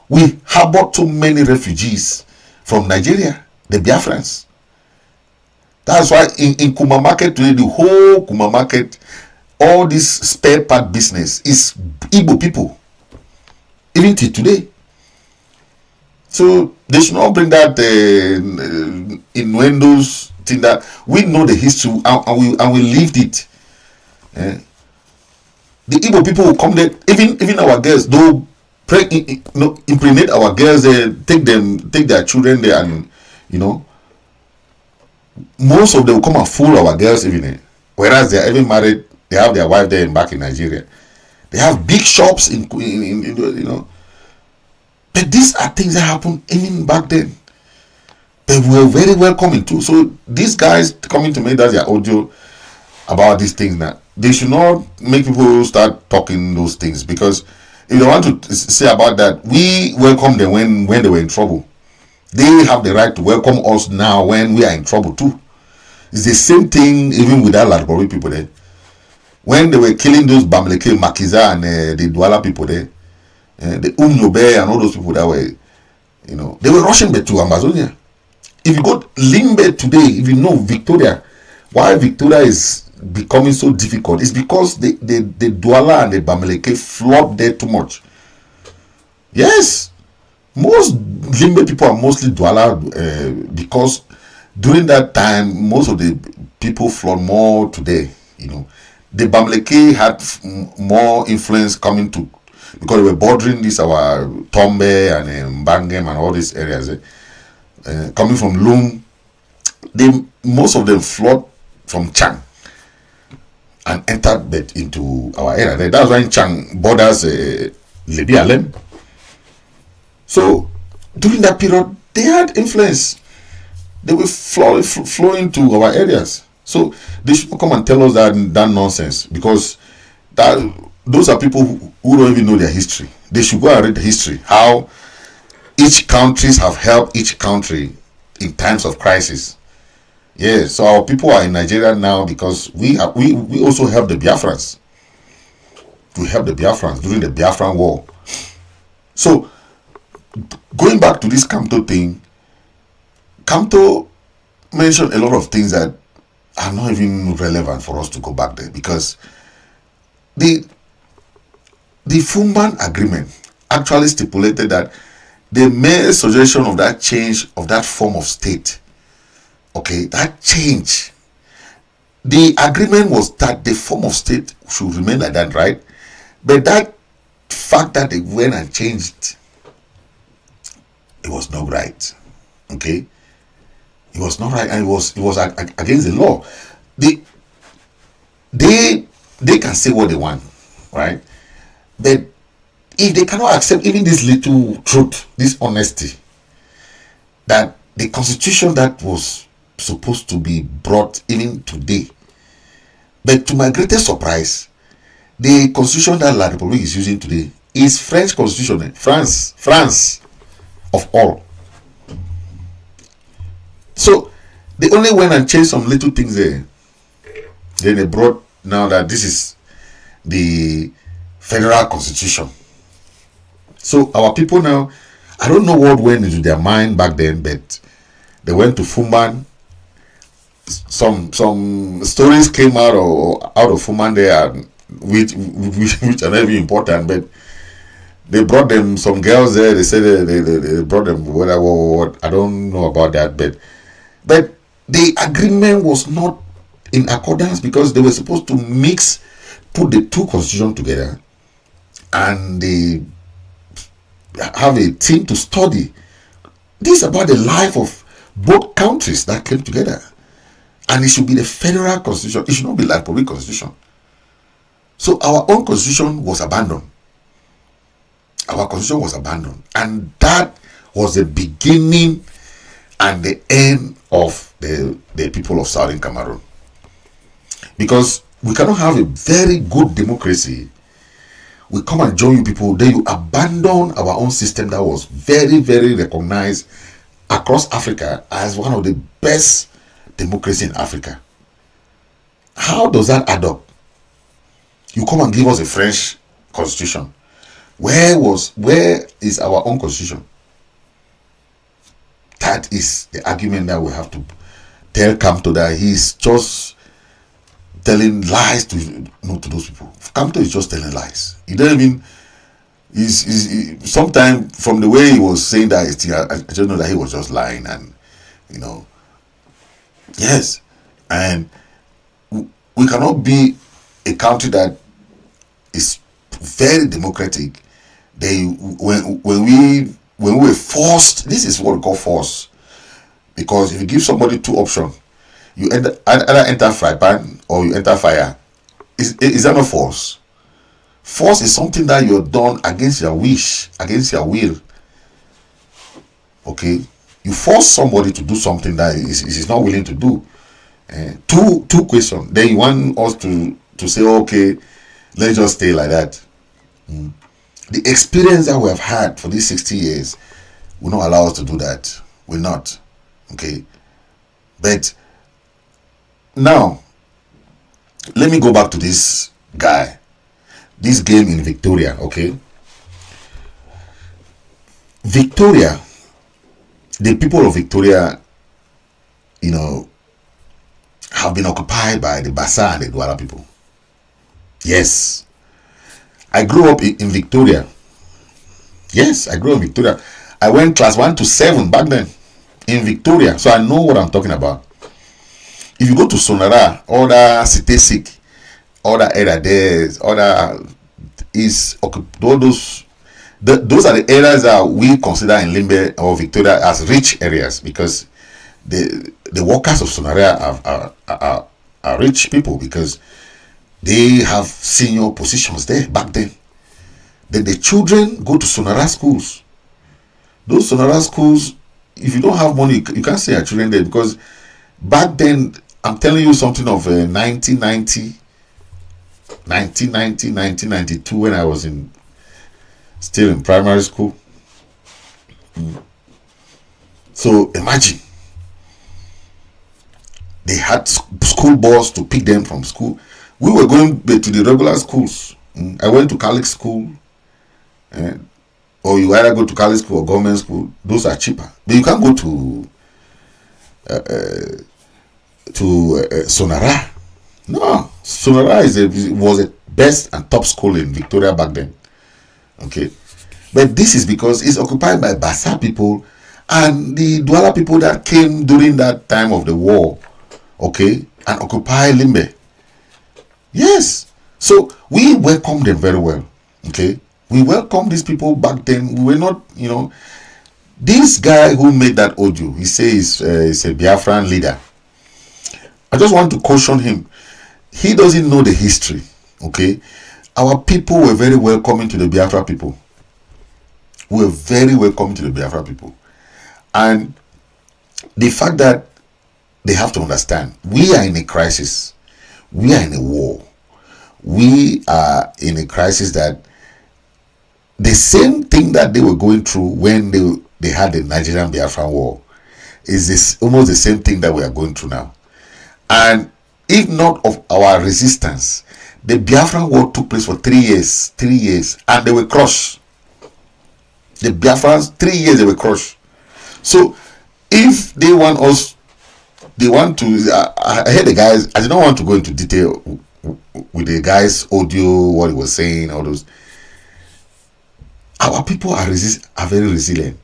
we harbored too many refugees from Nigeria, the Biafrans. That's why in Kuma Market today, the whole Kuma Market, all this spare part business is Igbo people, even till today. So they should not bring that innuendos thing, that we know the history and we lived it. The Igbo people will come there, even our girls, they'll impregnate our girls there, take their children there, and most of them will come and fool our girls even. Whereas they are even married, they have their wife there back in Nigeria. They have big shops in But these are things that happened even back then. They were very welcoming too. So these guys coming to make that their audio about these things now, they should not make people start talking those things, because if they want to say about that, we welcome them when they were in trouble. They have the right to welcome us now when we are in trouble too. It's the same thing even with that Ladbori people there. When they were killing those Bamleke, Makiza, and the Douala people there, the Umnobe and all those people that were, they were rushing back to Ambazonia. If you go Limbe today, if you know Victoria, why Victoria is becoming so difficult, it's because the Douala and the Bamleke flood there too much. Yes, most Limbe people are mostly Douala, because during that time most of the people flood more today. The Bamleke had more influence coming to, because they were bordering this our Tombe and Mbangem and all these areas. Coming from Lung, most of them flowed from Chang and entered into our area. That's why Chang borders Libya. So during that period, they had influence. They were flowing to our areas. So they should come and tell us that nonsense, because those are people who don't even know their history. They should go and read the history, how each countries have helped each country in times of crisis. Yes, so our people are in Nigeria now because we also helped the Biafrans. We helped the Biafrans during the Biafran War. So going back to this Kamto thing, Kamto mentioned a lot of things that are not even relevant for us to go back there, because the Fumban agreement actually stipulated that the mere suggestion of that change of that form of state, okay, that change, the agreement was that the form of state should remain like that, right? But that fact that they went and changed, it was not right. Okay, it was not right, and it was against the law. They can say what they want, right? But if they cannot accept even this little truth, this honesty, that the constitution that was supposed to be brought even today, but to my greatest surprise, the constitution that La République is using today is French constitution, France of all. So they only went and changed some little things there. Then they brought now that this is the federal constitution. So our people now, I don't know what went into their mind back then, but they went to Fumban. Some stories came out of Fumban there, which are not even important, but they brought them some girls there. They said they brought them whatever. I don't know about that, but the agreement was not in accordance, because they were supposed to put the two constitutions together, and they have a team to study. This is about the life of both countries that came together, and it should be the federal constitution. It should not be like public constitution. So our own constitution was abandoned. Our constitution was abandoned, and that was the beginning and the end of the people of Southern Cameroon. Because we cannot have a very good democracy. We come and join you people, then you abandon our own system that was very, very recognized across Africa as one of the best democracy in Africa. How does that add up? You come and give us a French constitution. Where is our own constitution? That is the argument that we have to tell Kamto, that he's just telling lies to those people. Kamto is just telling lies. He don't even. Sometimes from the way he was saying that, I just know that he was just lying, and yes, and we cannot be a country that is very democratic. When we were forced, this is what we call force, because if you give somebody two options, you either enter fry pan or you enter fire. Is that not force? Force is something that you're done against your wish, against your will. Okay, You force somebody to do something that is not willing to do. Two questions. Then you want us to say, okay, let's just stay like that. The experience that we have had for these 60 years will not allow us to do that. Will not. Okay. But now, let me go back to this guy. This game in Victoria, okay? Victoria, the people of Victoria, you know, have been occupied by the Bassa and the Douala people. Yes. I grew up in Victoria. Yes, I grew up in Victoria. I went class 1 to 7 back then in Victoria. So I know what I'm talking about. If you go to Sonara, other Cité-Sik, other area there, other is all those are the areas that we consider in Limbe or Victoria as rich areas, because the workers of Sonara are rich people, because they have senior positions there back then. Then the children go to Sonara schools. Those Sonara schools, if you don't have money, you can't send your children there, because back then, I'm telling you something of 1990, 1992, when I was still in primary school. So imagine, they had school bus to pick them from school. We were going to the regular schools. I went to Catholic school, or you either go to Catholic school or government school. Those are cheaper, but you can't go to Sonara. No, Sonara was the best and top school in Victoria back then. Okay, but this is because it's occupied by Bassa people and the Douala people that came during that time of the war. Okay, and occupy Limbe. Yes, so we welcome them very well. Okay, we welcome these people back then. We were not, this guy who made that audio, he says he's a Biafran leader. I just want to caution him. He doesn't know the history. Okay, our people were very welcoming to the Biafra people. We were very welcoming to the Biafra people, and the fact that they have to understand, we are in a crisis. We are in a war. We are in a crisis that the same thing that they were going through when they had the Nigerian Biafran war is this almost the same thing that we are going through now. And if not of our resistance, the Biafran war took place for 3 years, and they were crushed. The Biafrans, 3 years they were crushed. So if they want us, they want to, I heard the guys, I did not want to go into detail with the guy's audio, what he was saying, all those. Our people are very resilient.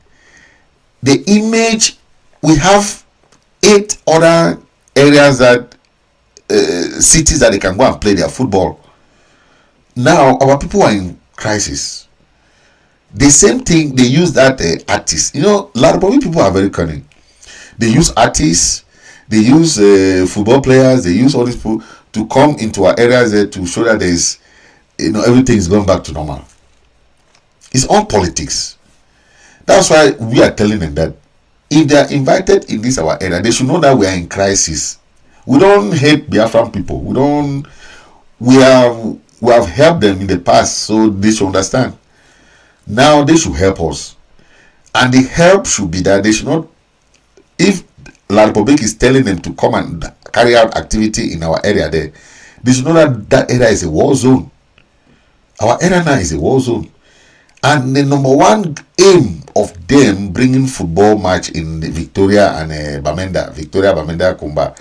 The image, we have 8 other areas that, cities that they can go and play their football. Now, our people are in crisis. The same thing, they use that artists. Larabawi people are very cunning. They use artists, they use football players, they use all these people to come into our areas there to show that there's, everything is going back to normal. It's all politics. That's why we are telling them that if they are invited in this our area, they should know that we are in crisis. We don't hate Biafran people. We have helped them in the past, so they should understand. Now they should help us. And the help should be that they should not, if La Republic is telling them to come and carry out activity in our area there, they should know that area is a war zone. Our area now is a war zone. And the number one aim of them bringing football match in Victoria and Victoria, Bamenda, Kumba,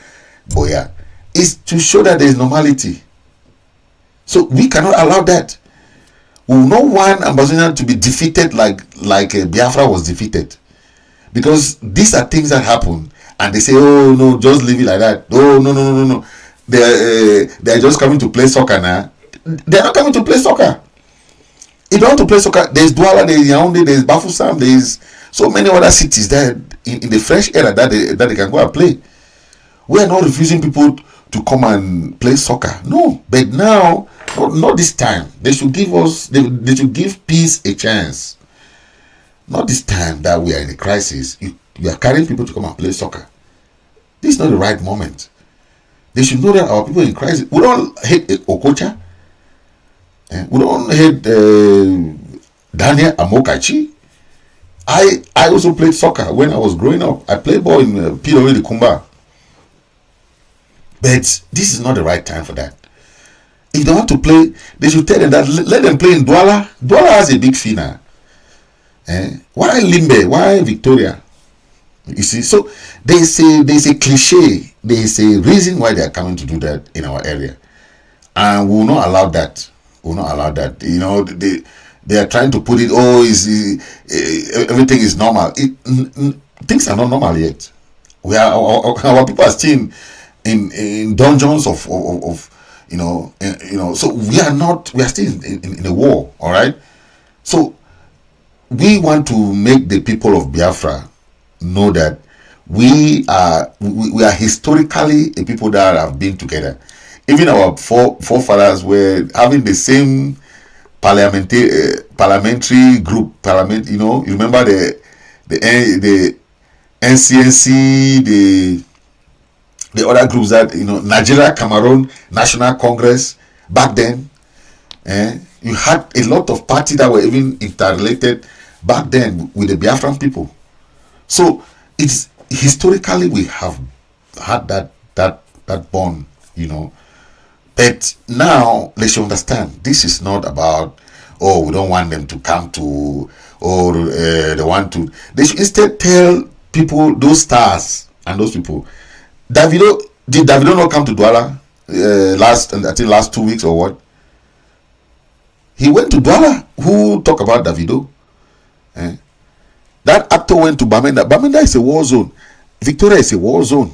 Boya, is to show that there is normality. So we cannot allow that. We will not want Ambazonian to be defeated like Biafra was defeated. Because these are things that happen, and they say, oh no, just leave it like that. Oh no. They are just coming to play soccer now. They are not coming to play soccer. If you want to play soccer, there's Douala, there's Yaoundé, there's Bafoussam, there's so many other cities there in the French area that they can go and play. We are not refusing people to come and play soccer. No, but now, not this time. They should give us, they should give peace a chance. Not this time that we are in a crisis. You are carrying people to come and play soccer. This is not the right moment. They should know that our people in crisis. We don't hate Okocha. We don't hate Daniel Amokachi. I also played soccer when I was growing up. I played ball in PW de Kumba. But this is not the right time for that. If they want to play, they should tell them that let them play in Douala. Douala has a big fee now. Why Limbe? Why Victoria? You see, so there's a cliche. There's a reason why they are coming to do that in our area, and we will not allow that. We will not allow that. You know, they are trying to put it. Oh, everything is normal. Things are not normal yet. Our people are still in dungeons of so we are still in a war. All right, so we want to make the people of Biafra know that we are historically a people that have been together. Even our forefathers were having the same parliamentary group. You remember the NCNC, the other groups that Nigeria, Cameroon, National Congress. Back then, you had a lot of parties that were even interrelated back then with the Biafran people. So it's historically we have had that bond, But now they should understand this is not about we don't want them to come to they want to. They should instead tell people, those stars and those people. Did Davido not come to Douala last 2 weeks or what? He went to Douala. Who talk about Davido? That actor went to Bamenda. Bamenda is a war zone. Victoria is a war zone.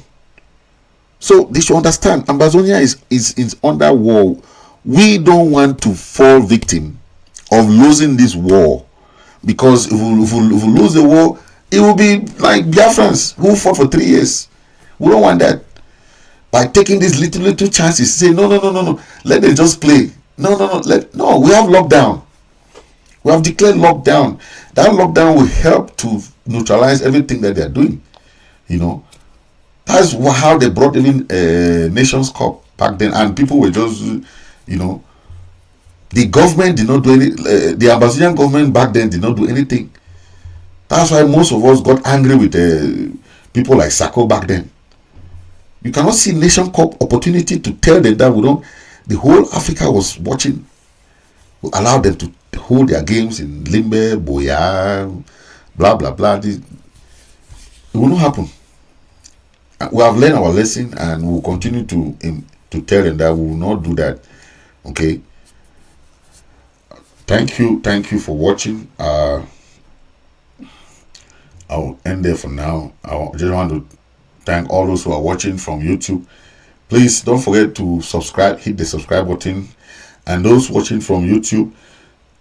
So they should understand Ambazonia is under war. We don't want to fall victim of losing this war, because if we lose the war, it will be like Biafrans who fought for 3 years. We don't want that. By taking these little chances, say no, let them just play. No, we have lockdown. We have declared lockdown. That lockdown will help to neutralize everything that they are doing. That's how they brought even Nations Cup back then, and people were just, the government did not do any. The Ambazonian government back then did not do anything. That's why most of us got angry with people like Sako back then. You cannot see Nation Cup opportunity to tell them that we don't. The whole Africa was watching. We allowed them to hold their games in Limbe, Boya, blah blah blah. It will not happen. We have learned our lesson, and we will continue to tell them that we will not do that. Okay. Thank you for watching. I'll end there for now. I just want to thank all those who are watching from YouTube. Please don't forget to subscribe, hit the subscribe button, and those watching from YouTube,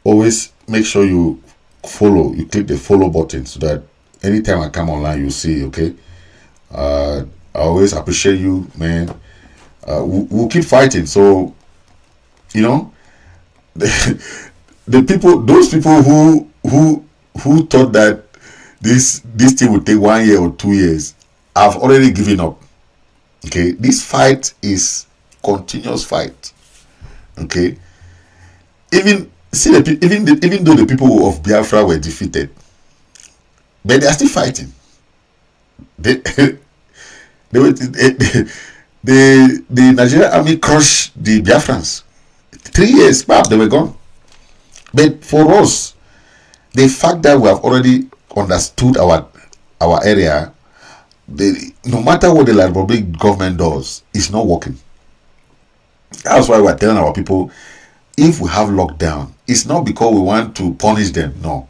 always make sure you follow. You click the follow button so that anytime I come online, you see. Okay. I always appreciate you, man. We'll keep fighting. So, the people, those people who thought that this thing would take 1 year or 2 years, I've already given up. Okay, this fight is continuous fight. Okay, even though the people of Biafra were defeated, but they are still fighting. The Nigerian army crushed the Biafrans. 3 years back, they were gone. But for us, the fact that we have already understood our area, no matter what the Republic government does, it's not working. That's why we're telling our people, if we have lockdown, it's not because we want to punish them. No,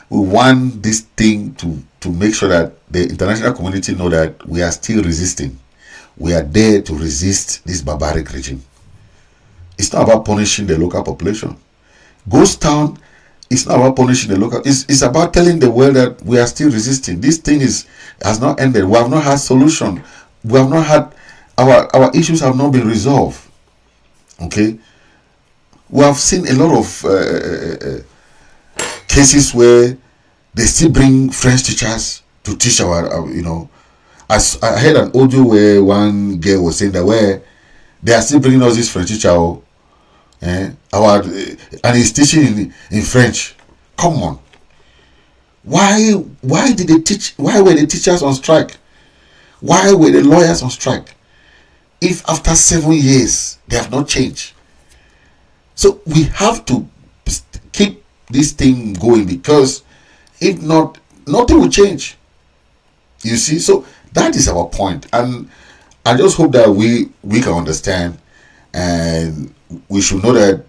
we want this thing to make sure that the international community know that we are still resisting. We are there to resist this barbaric regime. It's not about punishing the local population. Ghost Town, it's not about punishing the local. It's about telling the world that we are still resisting. This thing has not ended. We have not had solution. We have not had our issues have not been resolved. Okay, we have seen a lot of cases where they still bring French teachers to teach As I heard an audio where one girl was saying that where they are still bringing us this French teacher, and he's teaching in French. Come on. Why did they teach? Why were the teachers on strike? Why were the lawyers on strike? If after 7 years they have not changed. So we have to keep this thing going, because if not, nothing will change. You see, so that is our point, and I just hope that we can understand, and we should know that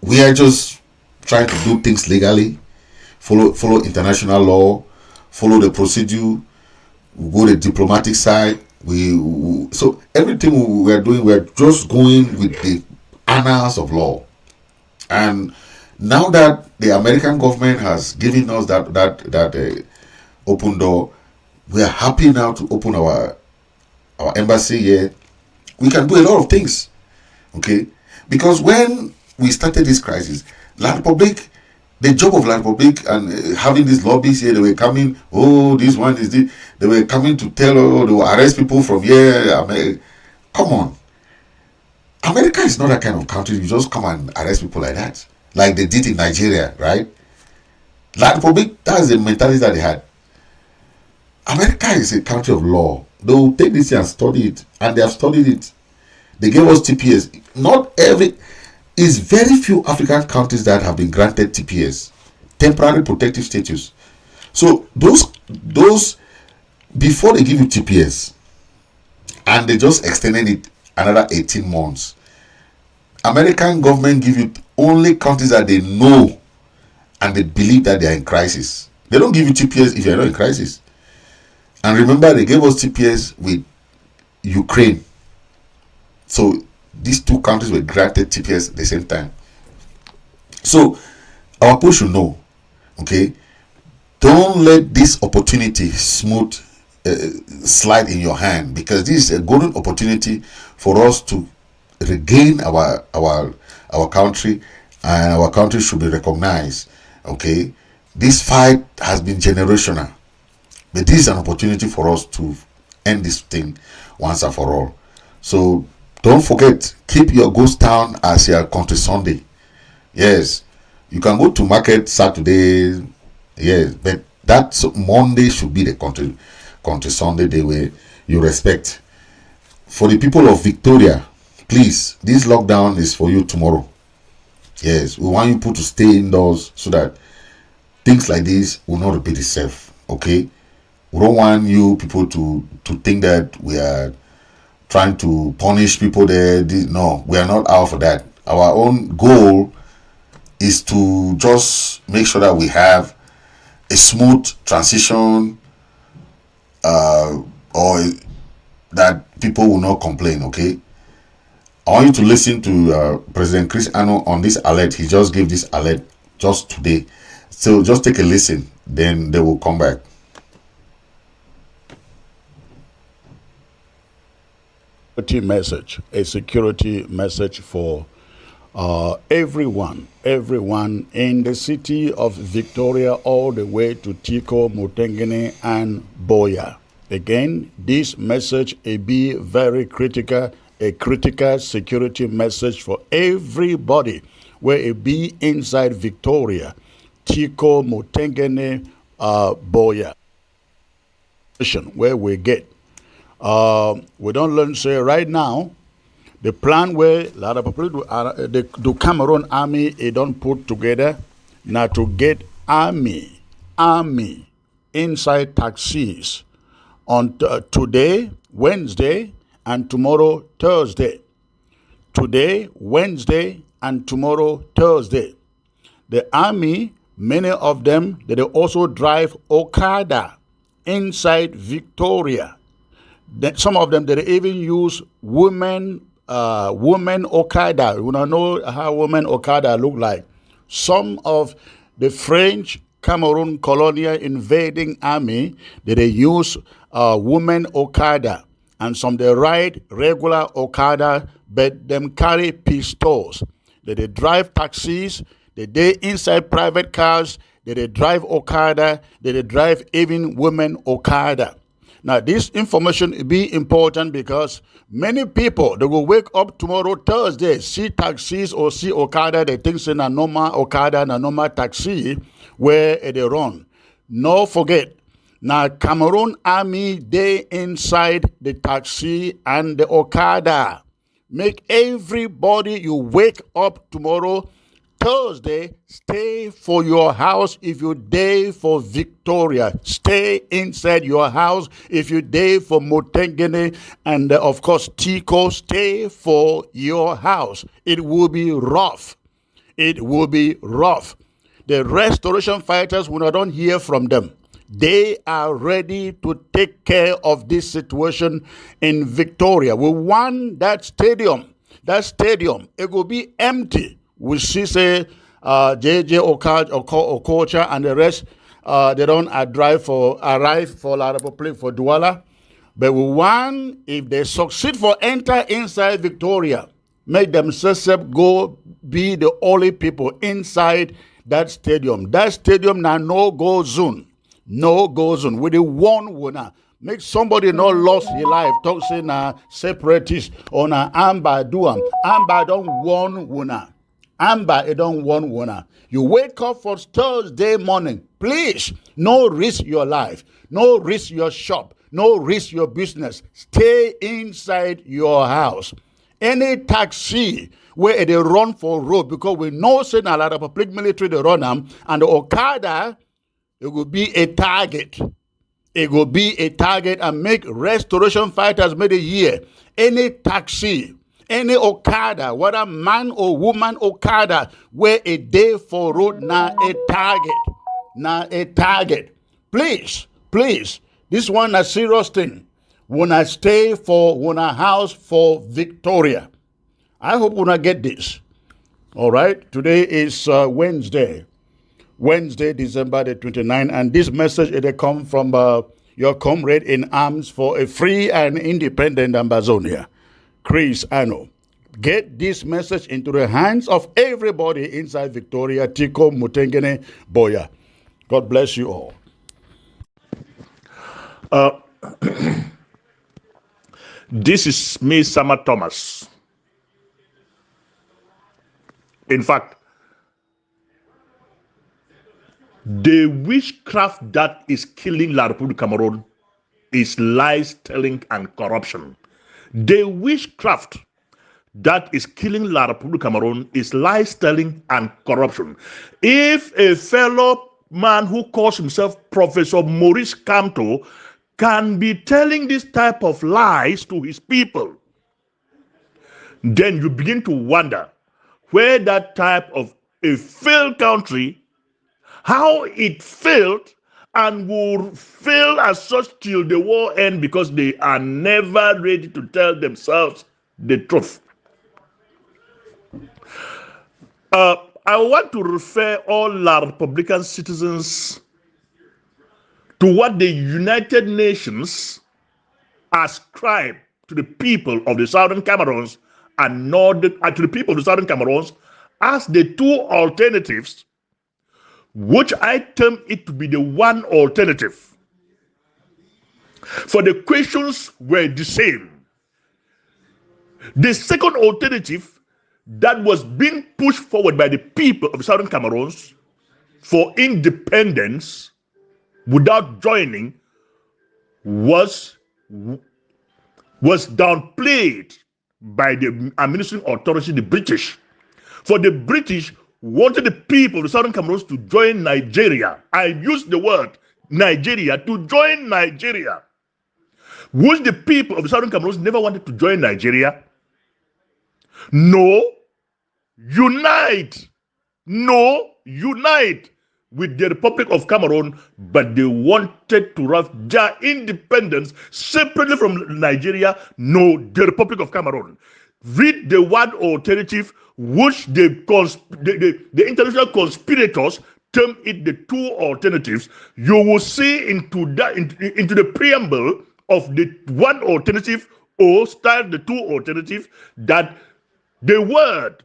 we are just trying to do things legally, follow international law, follow the procedure, go the diplomatic side. So everything we are doing, we are just going with the annals of law. And now that the American government has given us that open door, we are happy now to open our embassy here. We can do a lot of things, okay? Because when we started this crisis, La Republic, the job of La Republic and having these lobbies here, they were coming, this one is this. They were coming to tell, they will arrest people from here. Come on. America is not that kind of country. You just come and arrest people like that. Like they did in Nigeria, right? La Republic, that's the mentality that they had. America is a country of law. They will take this and study it. And they have studied it. They gave us TPS. It's very few African countries that have been granted TPS, temporary protective status. So those before they give you TPS, and they just extended it another 18 months. American government give you only countries that they know and they believe that they are in crisis. They don't give you TPS if you are not in crisis. And remember, they gave us TPS with Ukraine. So these two countries were granted TPS at the same time. So our people should know, okay? Don't let this opportunity slide in your hand, because this is a golden opportunity for us to regain our country, and our country should be recognized. Okay, this fight has been generational, but this is an opportunity for us to end this thing once and for all. So don't forget, keep your ghost town as your country Sunday. Yes, you can go to market Saturday, yes, but that Monday should be the country Sunday, day where you respect. For the people of Victoria, please, this lockdown is for you tomorrow. Yes, we want you people to stay indoors so that things like this will not repeat itself. Okay, we don't want you people to think that we are trying to punish people there. No, we are not out for that. Our own goal is to just make sure that we have a smooth transition, or that people will not complain. Okay, I want you to listen to President Chris Ano on this alert. He just gave this alert just today, so just take a listen, then they will come back. A security message for everyone in the city of Victoria, all the way to Tiko, Mutengene, and Boya. Again, this message be very critical, a critical security message for everybody, where it be inside Victoria, Tiko, Mutengene, Boya, where we get. We don't learn, say, right now, the plan where a lot of people the Cameroon army, it don't put together now to get army inside taxis on today, Wednesday, and tomorrow, Thursday. Today, Wednesday, and tomorrow, Thursday. The army, many of them, they also drive Okada inside Victoria. Some of them, they even use women Okada. You don't know how women Okada look like. Some of the French Cameroon colonial invading army, they use women Okada, and some they ride regular Okada, but them carry pistols. They drive taxis. They inside private cars. they drive Okada, they drive even women Okada. Now, this information will be important because many people, they will wake up tomorrow, Thursday, see taxis or see Okada, they think it's a normal Okada and a normal taxi where they run. No forget, now Cameroon Army, they inside the taxi and the Okada. Make everybody, you wake up tomorrow, Thursday, stay for your house if you day for Victoria. Stay inside your house if you day for Motengene and of course Tico. Stay for your house. It will be rough. It will be rough. The restoration fighters, when I don't hear from them, they are ready to take care of this situation in Victoria. We want that stadium. That stadium, it will be empty. We see, say, JJ Okocha and the rest, they don't arrive for La Republic for Douala. But we want, if they succeed for enter inside Victoria, make themselves go be the only people inside that stadium. That stadium now no go zone. No go zone. With the one winner. Make somebody not lost his life. Talk say na separatist or na Amba do am. Amba don't one winner. Amber, it don't want winner. You wake up for Thursday morning. Please, no risk your life. No risk your shop. No risk your business. Stay inside your house. Any taxi where they run for road, because we know say na the public military they run them, and the Okada, it will be a target. It will be a target and make restoration fighters made a year. Any taxi, any Okada, whether man or woman Okada, where a day for road now a target. Now a target. Please, please, this one a serious thing. When I stay for when I house for Victoria. I hope when I get this. All right. Today is Wednesday, December the 29th, and this message it come from your comrade in arms for a free and independent Ambazonia, Chris Ano. Get this message into the hands of everybody inside Victoria, Tico, Mutengene, Boya. God bless you all. This is me, Summer Thomas. In fact, the witchcraft that is killing La Republic Cameroon is lies, telling, and corruption. The witchcraft that is killing La Republic Cameroon is lies, telling, and corruption. If a fellow man who calls himself Professor Maurice Kamto can be telling this type of lies to his people, then you begin to wonder where that type of a failed country, how it failed and will fail as such till the war ends, because they are never ready to tell themselves the truth. I want to refer all La Republican citizens to what the United Nations ascribed to the people of the Southern Cameroons and to the people of the Southern Cameroons as the two alternatives, which I term it to be the one alternative. For the questions were the same. The second alternative that was being pushed forward by the people of Southern Cameroons for independence without joining was downplayed by the administering authority, the British. For the British wanted the people of the Southern Cameroons to join Nigeria. I use the word Nigeria, to join Nigeria. Which the people of the Southern Cameroons never wanted to join Nigeria. No, unite. No, unite with the Republic of Cameroon, but they wanted to have their independence separately from Nigeria. No, the Republic of Cameroon. Read the one alternative, which the international conspirators term it the two alternatives. You will see into the preamble of the one alternative, or style the two alternative, that the word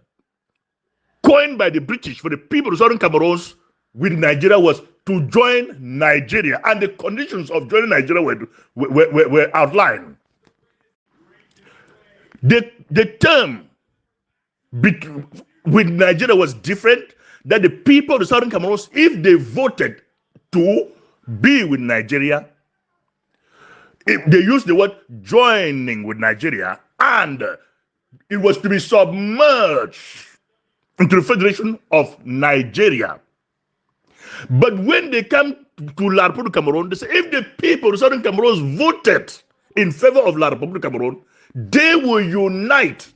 coined by the British for the people of Southern Cameroons with Nigeria was to join Nigeria, and the conditions of joining Nigeria were outlined. The term with Nigeria was different, that the people of the Southern Cameroons, if they voted to be with Nigeria, if they used the word joining with Nigeria, and it was to be submerged into the Federation of Nigeria. But when they come to La Republic Cameroon, they say if the people of the Southern Cameroons voted in favor of La Republic Cameroon, they will unite.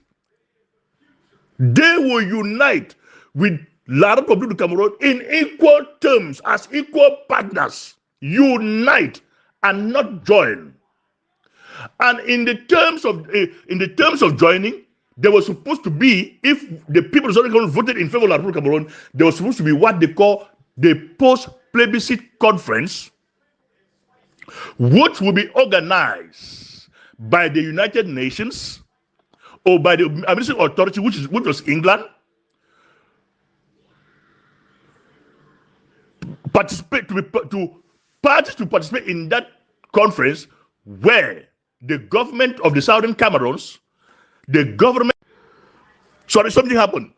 They will unite with La Republic Cameroon in equal terms, as equal partners. Unite and not join. And in the terms of joining, there was supposed to be, if the people of Southern Cameroon voted in favor of La Republic Cameroon, there was supposed to be what they call the post-plebiscite conference, which will be organized by the United Nations or by the administrative authority, which was England. Parties to participate in that conference, where the government of the Southern Cameroons, something happened.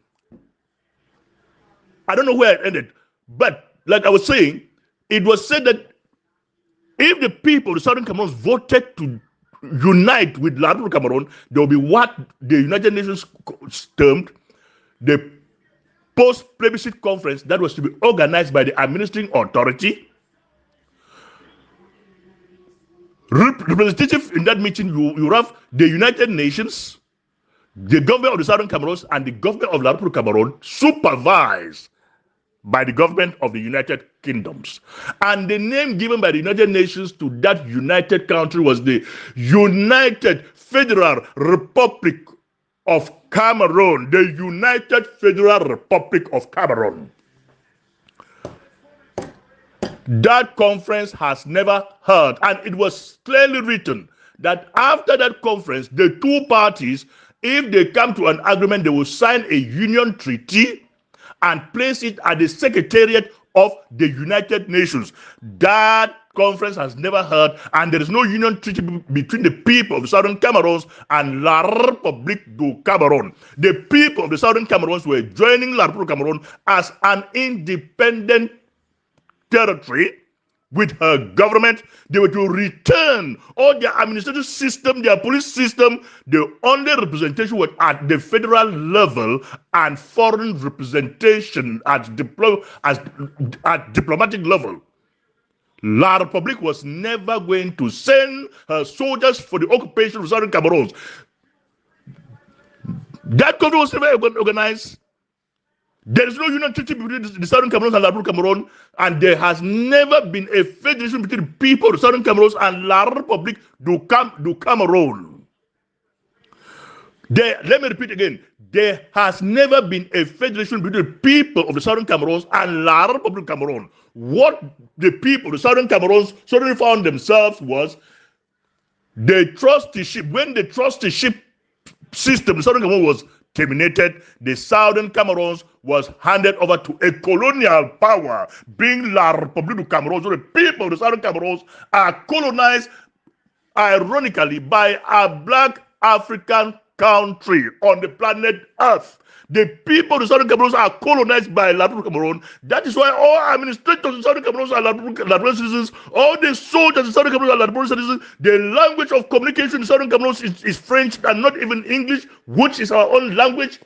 I don't know where it ended, but like I was saying, it was said that if the people of the Southern Cameroons voted to unite with La Republic Cameroon, there will be what the United Nations termed the post-plebiscite conference that was to be organized by the administering authority. Representative in that meeting, you have the United Nations, the government of the Southern Cameroons, and the government of La Republic Cameroon, supervised by the government of the United Kingdoms. And the name given by the United Nations to that united country was the United Federal Republic of Cameroon. The United Federal Republic of Cameroon. That conference has never heard, and it was clearly written that after that conference, the two parties, if they come to an agreement, they will sign a union treaty and place it at the Secretariat of the United Nations. That conference has never heard, and there is no union treaty between the people of the Southern Cameroons and La Republique du Cameroon. The people of the Southern Cameroons were joining La Republique Cameroon as an independent territory with her government. They were to return all their administrative system, their police system. The only representation was at the federal level, and foreign representation at diplomatic level. La Republique was never going to send her soldiers for the occupation of Southern Cameroons. That country was never organized. There is no union treaty between the Southern Cameroons and La Republique Cameroon, and there has never been a federation between the people of the Southern Cameroons and La Republique du Cameroon. Let me repeat again. There has never been a federation between the people of the Southern Cameroons and La Republique Cameroon. What the people of the Southern Cameroons suddenly found themselves was the trusteeship. When the trusteeship system, the Southern Cameroon was terminated, the Southern Cameroons was handed over to a colonial power, being La Republique du Cameroon. So the people of the Southern Cameroons are colonized, ironically, by a black African country on the planet Earth. The people of the Southern Cameroons are colonized by La Republique Cameroon. That is why all administrators of the Southern Cameroons are La Republique citizens. All the soldiers of the Southern Cameroons are La Republique citizens. The language of communication in the Southern Cameroons is French and not even English, which is our own language,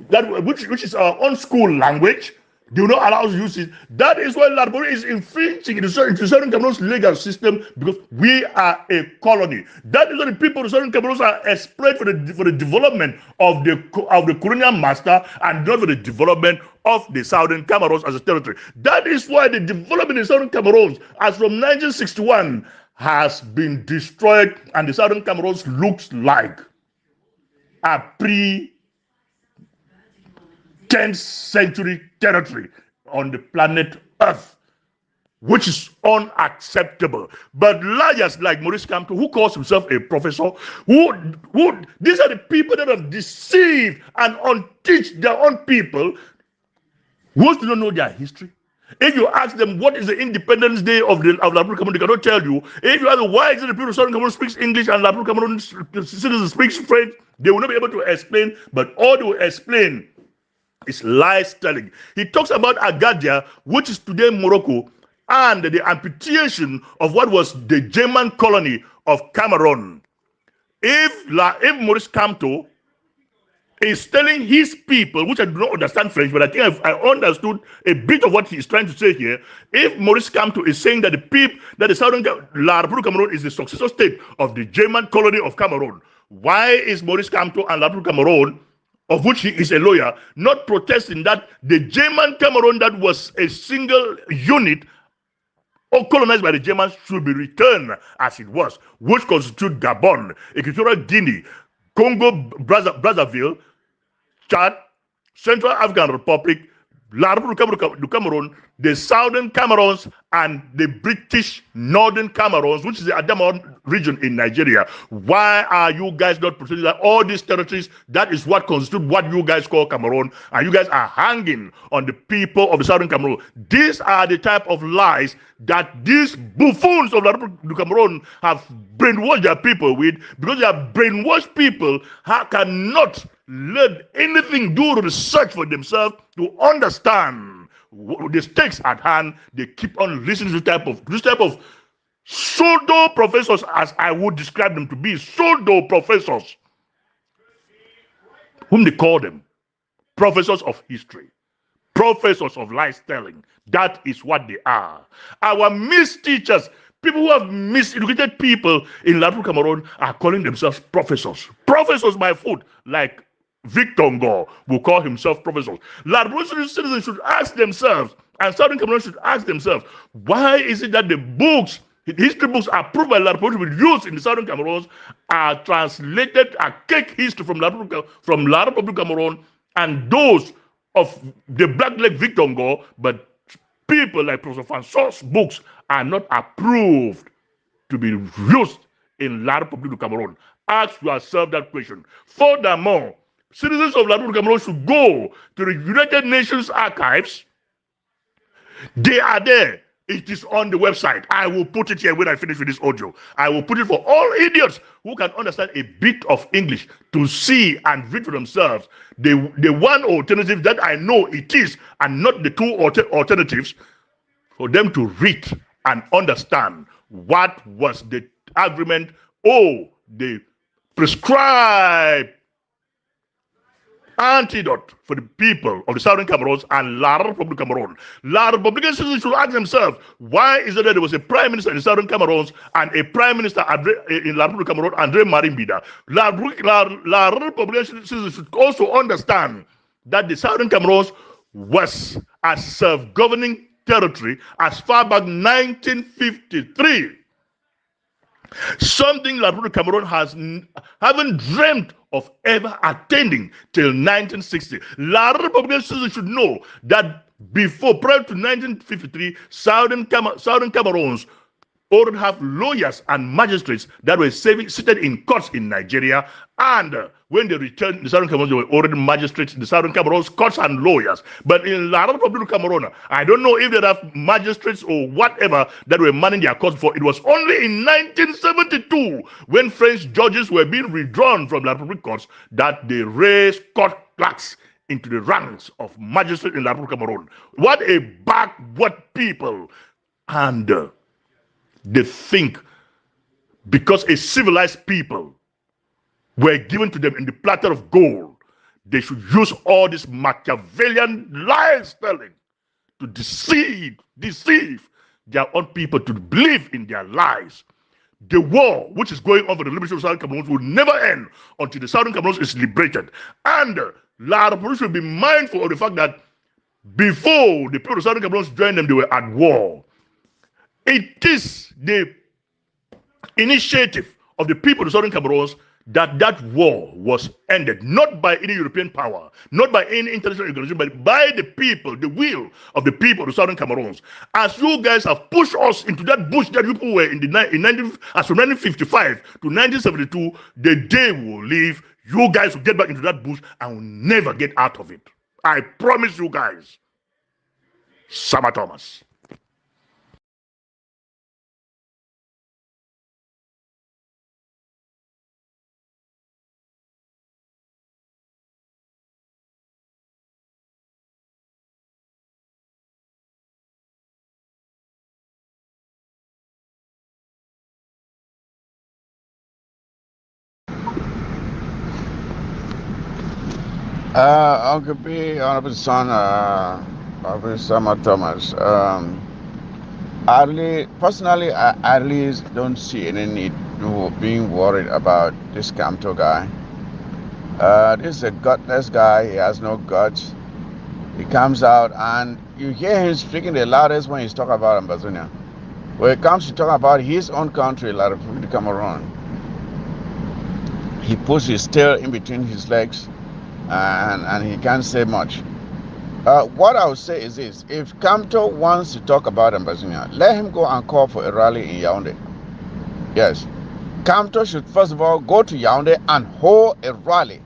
which is our own school language. They will not allow us to use it. That is why La Republique is infringing in the Southern Cameroon's legal system, because we are a colony. That is why the people of the Southern Cameroons are exploited for the development of the colonial master, and not for the development of the Southern Cameroons as a territory. That is why the development in Southern Cameroons, as from 1961, has been destroyed, and the Southern Cameroons looks like a pre-10th century territory on the planet Earth, which is unacceptable. But liars like Maurice Kamto, who calls himself a professor, these are the people that have deceived and unteach their own people, who do not know their history. If you ask them what is the Independence Day of La Republic Cameroon, they cannot tell you. If you ask them why is it the people of Southern Cameroon speaks English and La Republic Cameroon citizens speaks French, they will not be able to explain. But all they will explain is lies telling. He talks about Agadia, which is today Morocco, and the amputation of what was the German colony of Cameroon. If Maurice Kamto is telling his people, which I do not understand French, but I think I understood a bit of what he's trying to say here. If Maurice Kamto is saying that the Southern La Republic Cameroon is the successor state of the German colony of Cameroon, why is Maurice Kamto and La Republic Cameroon, of which he is a lawyer, not protesting that the German Cameroon that was a single unit or colonized by the Germans should be returned as it was, which constitute Gabon, Equatorial Guinea, Congo, Brazzaville, Chad, Central African Republic, La Republic du Cameroon, the Southern Cameroons, and the British Northern Cameroons, which is the Adamawa region in Nigeria. Why are you guys not protecting that? All these territories, that is what constitute what you guys call Cameroon, and you guys are hanging on the people of the Southern Cameroon. These are the type of lies that these buffoons of La Republic du Cameroon have brainwashed their people with, because they have brainwashed people who cannot learn anything, do research for themselves to understand the stakes at hand. They keep on listening to this type of pseudo professors, as I would describe them to be, pseudo professors, whom they call them professors of history, professors of lies telling. That is what they are. Our mis-teachers, people who have miseducated people in La Republic Cameroon, are calling themselves professors. Professors by foot, like Victor Ngo will call himself professors. La Republic citizens should ask themselves, and Southern Cameroon should ask themselves, why is it that the books, history books approved by La Republic to be used in the Southern Cameroon are translated, are cake history from La Republic Cameroon, and those of the black leg Victor Ngo, but people like Professor Francois' books are not approved to be used in La Republic Cameroon? Ask yourself that question. Furthermore, citizens of La Republic Cameroon should go to the United Nations archives. They are there. It is on the website. I will put it here when I finish with this audio. I will put it for all idiots who can understand a bit of English to see and read for themselves the one alternative that I know it is, and not the two alternatives, for them to read and understand what was the agreement, the prescribed antidote for the people of the Southern Cameroons and La Republic Cameroon. La Republican citizens should ask themselves, why is it that there was a prime minister in the Southern Cameroons and a prime minister in La Republic Cameroon, Andre Marimbida? La Republican citizens should also understand that the Southern Cameroons was a self-governing territory as far back 1953. Something La Republic Cameroon haven't dreamt of ever attending till 1960. La Republican citizens should know that prior to 1953, Southern Cameroons already have lawyers and magistrates that were seated in courts in Nigeria, and when they returned to the Southern Cameroon, they were already magistrates in the Southern Cameroons, courts and lawyers. But in La Republic Cameroon, I don't know if they have magistrates or whatever that were manning their courts for. It was only in 1972, when French judges were being withdrawn from La Republic courts, that they raised court clerks into the ranks of magistrates in La Republic Cameroon. What a backward people! And they think because a civilized people were given to them in the platter of gold, they should use all this Machiavellian lies telling to deceive their own people to believe in their lies. The war which is going on for the liberation of Southern Cameroon will never end until the Southern Cameroon is liberated. And La Republic should be mindful of the fact that before the people of Southern Cameroon joined them, they were at war. It is the initiative of the people of Southern Cameroons that war was ended, not by any European power, not by any international organization, but by the people, the will of the people of the Southern Cameroons. As you guys have pushed us into that bush that you people were in as from 1955 to 1972, the day we will leave, you guys will get back into that bush and will never get out of it. I promise you guys. Sama Thomas. Uncle B, Honorable Son, Honorable Sama Thomas. Personally, I really don't see any need to being worried about this Kamto guy. This is a gutless guy. He has no guts. He comes out and you hear him speaking the loudest when he's talking about Ambazonian. When it comes to talking about his own country, like Republic of Cameroon, he puts his tail in between his legs and he can't say much. What I would say is this: if Kamto wants to talk about Ambazonian, let him go and call for a rally in Yaoundé. Yes, Kamto should first of all go to Yaoundé and hold a rally.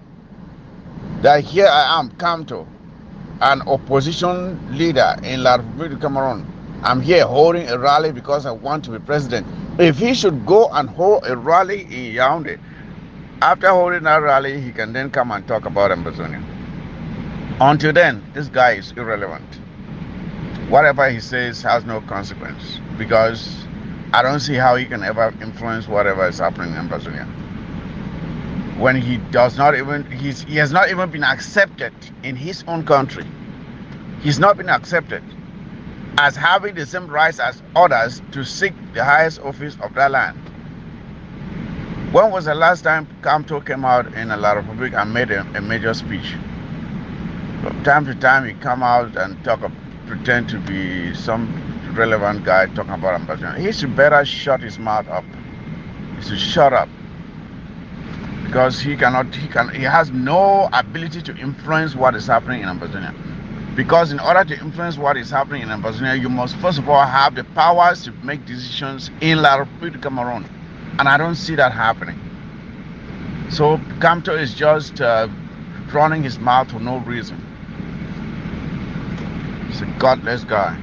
That here I am, Kamto, an opposition leader in La Republique du Cameroon. I'm here holding a rally because I want to be president. If he should go and hold a rally in Yaoundé, after holding that rally, he can then come and talk about Ambazonian. Until then, this guy is irrelevant. Whatever he says has no consequence because I don't see how he can ever influence whatever is happening in Ambazonian. When he has not even been accepted in his own country. He's not been accepted as having the same rights as others to seek the highest office of that land. When was the last time Kamto came out in La Republique and made a major speech? From time to time, he come out and pretend to be some relevant guy talking about Ambazonian. He should better shut his mouth up. He should shut up because he has no ability to influence what is happening in Ambazonian. Because in order to influence what is happening in Ambazonian, you must first of all have the powers to make decisions in La Republique du Cameroon, and I don't see that happening. So Kamto is just running his mouth for no reason. He's a godless guy.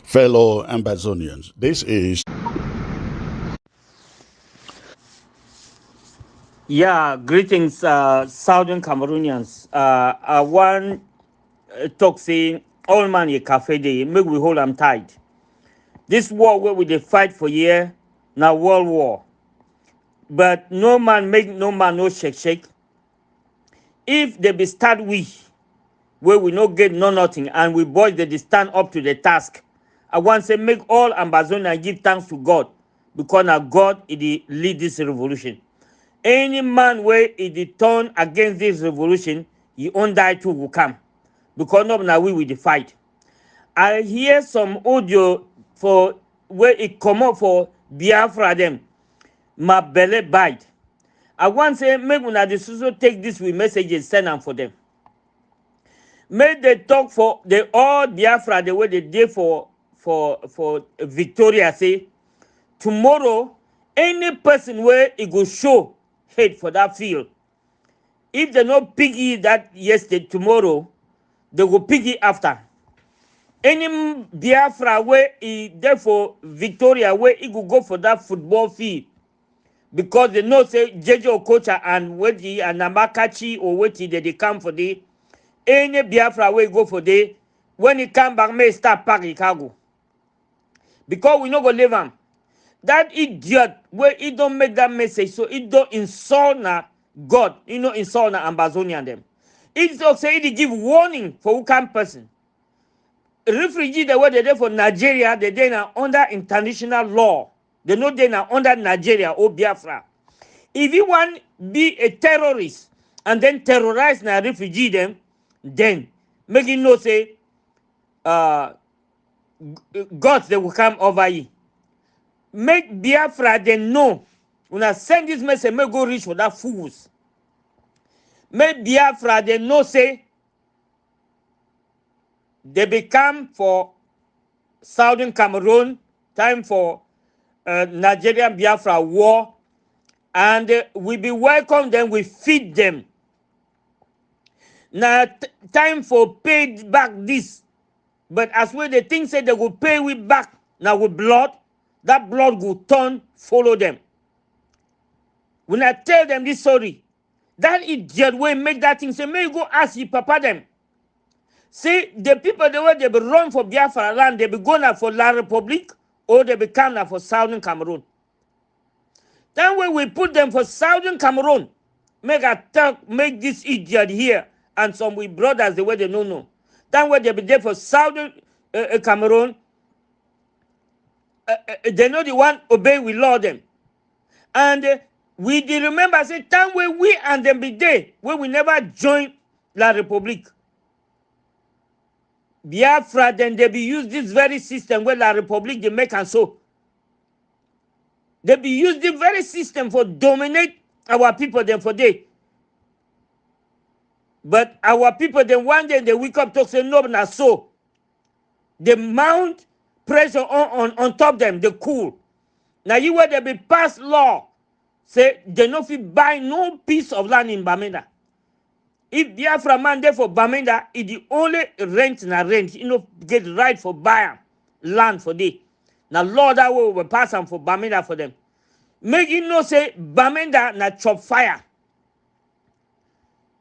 Fellow Ambazonians, this is Yeah, greetings, Southern Cameroonians. I want talk saying all man a cafe day, make we hold them tight. This war where we dey fight for year, now world war. But no man make no man no shake. If they be start where we no get no nothing and we boys they stand up to the task. I want to say make all Ambazonians give thanks to God because now God is lead this revolution. Any man where he turn against this revolution, he own die too will come. Because not now we will the fight. I hear some audio for where it come up for Biafra them. My belly bite. I want to say make una decision take this with messages send them for them. Make they talk for the all Biafra the way they did for Victoria say tomorrow any person where it go show hate for that field. If they not piggy that yesterday, tomorrow, they go piggy after. Any Biafra where he therefore Victoria where he could go for that football field. Because they know say Jejo Okocha and Wedi and Namakachi or Wedi they come for the any Biafra where go for the when he come back may start pack Chicago. Because we not go leave him. That idiot where he don't make that message, so he don't insult na God, insult na Ambazonian them. It also say he give warning for who kind person. Refugee the way they there for Nigeria, they there under international law. They know they are under Nigeria or Biafra. If you want be a terrorist and then terrorize na refugee them, then make you know say God they will come over you. Make Biafra they know. When I send this message, may go reach for that fools. Make Biafra they know say they become for Southern Cameroon, time for Nigerian Biafra war, and we be welcome them, we feed them. Now time for pay back this. But as well the thing said they will pay we back now with blood, that blood will turn, follow them. When I tell them this story, that idiot will make that thing say, may you go ask your papa them. See, the people the way they be run for Biafra land, they be going for La Republic or they be coming for Southern Cameroon. Then when we put them for Southern Cameroon, make this idiot here and some we brothers the way they don't know. Then when they be there for Southern Cameroon, they know the one obey we law them. And we did remember say time when we and them be there when we never join La Republic. Biafra then they be use this very system where La Republic they make and so. They be use the very system for dominate our people then for day. But our people then one day they wake up talk say no na so. They mount pressure on top them, they cool. Now you where they be pass law. Say they no fit buy no piece of land in Bamenda. If Biafra man there for Bamenda, it the only rent na rent. You know get right for buy land for day. Now law that way will pass them for Bamenda for them. Make you know say Bamenda na chop fire.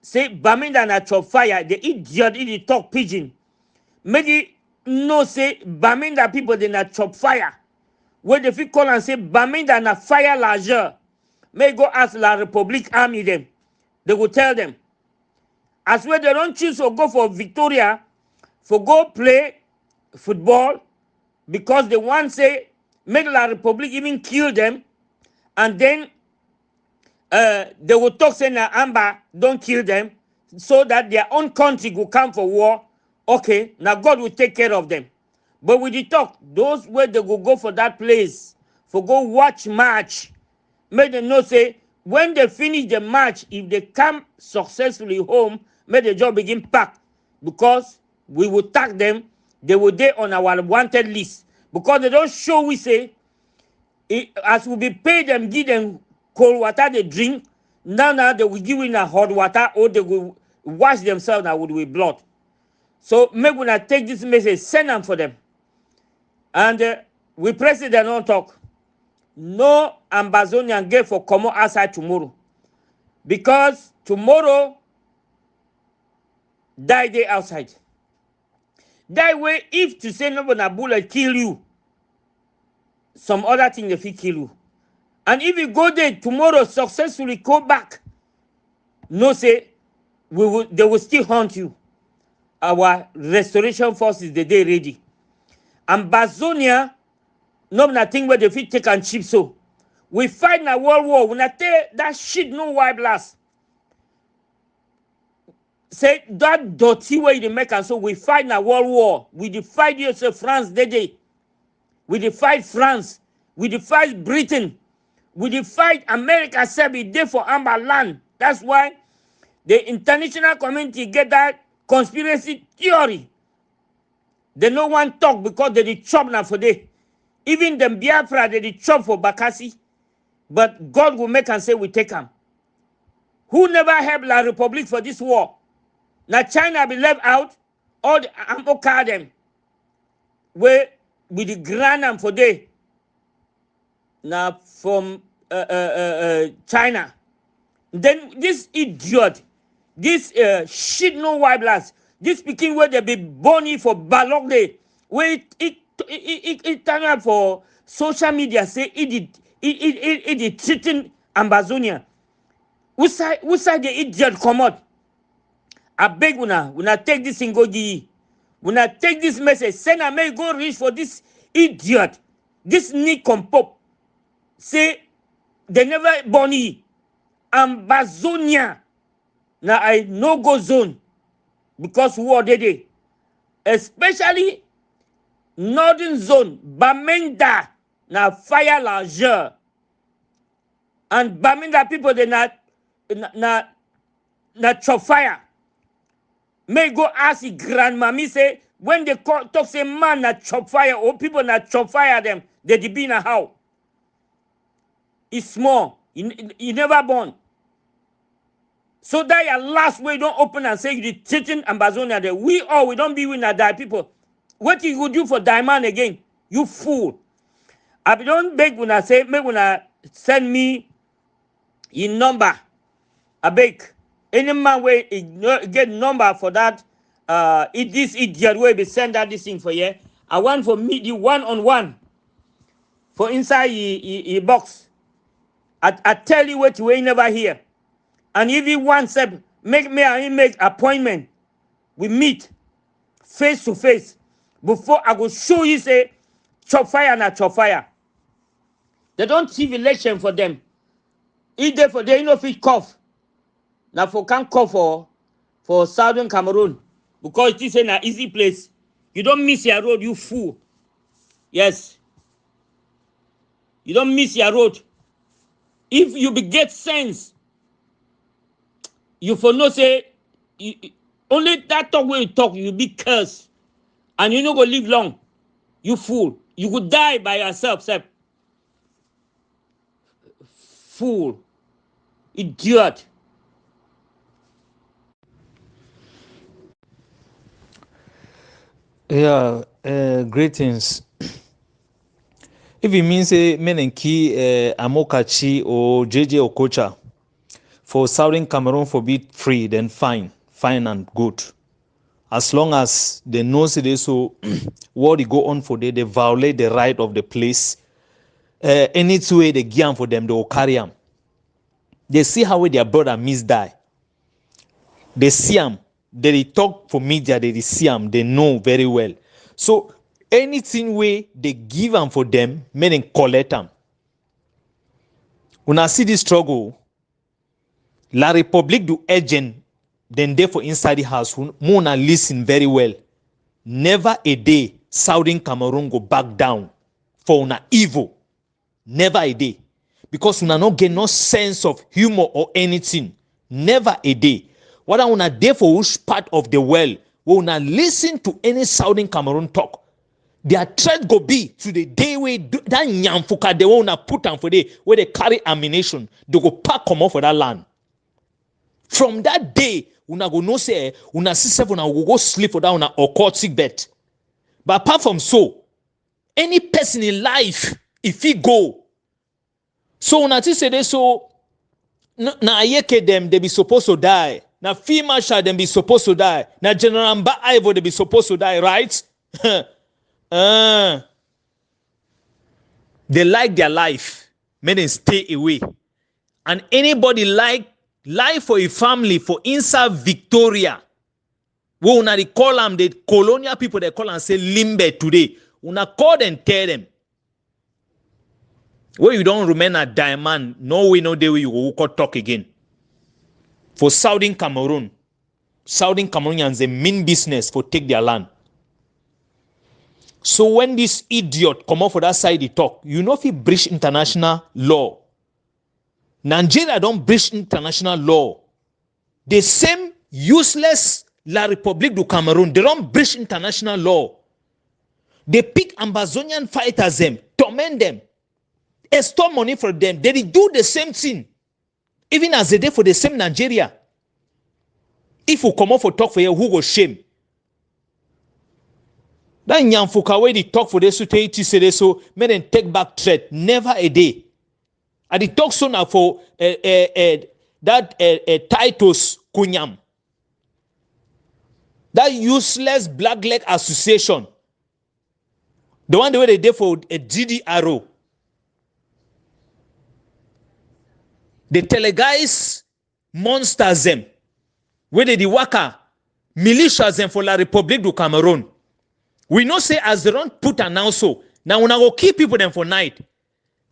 Say Bamenda na chop fire. The idiot it talk pigeon. Make you know say Bamenda people they na chop fire. When they fit call and say Bamenda na fire larger. May go ask La Republic Army them. They will tell them. As well they don't choose to go for Victoria, for go play football, because they want say make La Republic even kill them, and then they will talk say na Amba don't kill them, so that their own country will come for war. Okay, now God will take care of them. But with the talk, those where they will go for that place, for go watch match, make them know say when they finish the match, if they come successfully home, may the job begin pack, because we will tag them. They will be on our wanted list, because they don't show we say as we be paid them, give them cold water they drink. Now they will give in a hot water, or they will wash themselves now with blood. So make we not take this message, send them for them, and we president don't talk. No Ambazonian get for come outside tomorrow, because tomorrow die day outside. That way, if to say no na bullet kill you, some other thing they fit kill you. And if you go there tomorrow successfully go back, no say they will still hunt you. Our restoration forces they ready. Ambazonia, no nothing where they fit take and chip so. We fight in a world war. When I tell that shit no white blast. Say that dirty way they make and so we fight in a world war. We defied yourself France day. We defied France. We defied Britain. We defied America said be there for Amber land. That's why the international community get that conspiracy theory. They no one talk because they did chop now for day. Even the Biafra they did chop for Bakassi. But God will make and say we take them. Who never helped La Republic for this war? Now China be left out. All the ammo car them. Where with the grand am for day. Now from China. Then this idiot, this shit no white blast, this speaking where they be born for Balog Day, where it turn up for social media say it treating Ambazonian. Which side the idiot come out? I beg una take this and go gi. Una take this message, send a mail go reach for this idiot, this Nick Pop. Say they never born ye. Ambazonian. Now I no go zone because war they especially northern zone Bamenda na fire larger, and Bamenda people they not chop fire. May go ask the grandmammy say when they talk say man na chop fire or people na chop fire them they be na how. It's small. You never born. So that your last way don't open and say you teaching Ambazonian there. We don't be winner die people. What you go do for diamond again? You fool. I don't beg when I say make when I send me your number. I beg. Any man way get number for that this idiot way be send that this thing for you. I want for meet you one-on-one for inside your box. I tell you what you ain't never hear. And if you want to make me and him make appointment, we meet face to face. Before I go show you say chop fire and chop fire. They don't see election for them. If they for they know if it cough. Now for can't cough for Southern Cameroon. Because it is an easy place. You don't miss your road, you fool. Yes. You don't miss your road. If you get sense, you for no say only that talk when you talk, you be cursed. And you not go live long. You fool. You could die by yourself, sir. Fool. Idiot. Yeah, greetings. If it means Menenki Amokachi or JJ Okocha for Southern Cameroon for be free, then fine and good. As long as they know they so what they go on for they violate the right of the place. Any way they give for them, they will carry them. They see how their brother die. They see them. They talk for media. They see them. They know very well. So anything way they give them for them, meaning collect them. When I see this struggle, La République do agent, then therefore inside the house, Mona listen very well. Never a day Southern Cameroon go back down for una evil. Never a day. Because una not get no sense of humor or anything. Never a day. What I wanna there for which part of the world we wanna listen to any Southern Cameroon talk. Their threat go be to the day where that nyamfuka they wanna put on for day where they carry ammunition. They go pack come off for that land. From that day, una go no say una see seven una go sleep for that una occultic bed. But apart from so, any person in life, if he go, so una say they so na ayeke them they be supposed to die. Na Field Marshal them be supposed to die. Na General Mba Ivo they be supposed to die, right? They like their life, may they stay away. And anybody like life for a family for inside Victoria, we una they call them the colonial people they call and say limbe today. Una call and tell them. Where you don't remain a diamond, no way no day you go talk again. For Southern Cameroon, Southern Cameroonians they mean business for take their land. So when this idiot come up for that side he talk, you know if he breach international law. Nigeria don't breach international law. The same useless La République du Cameroon, they don't breach international law. They pick Ambazonian fighters them, torment them, extort money from them. They do the same thing. Even as they did for the same Nigeria. If we come up for talk for you, who go shame? That nyamfuka way they talk for this to say so, may then take back threat. Never a day. And they talk so now for that Titus Kunyam. That useless black leg association. The one the way they did for a GDRO. The teleguys monsters them. Where they waka militias them for La République du Cameroon. We know say as they don't put an also. Now when I go keep people them for night.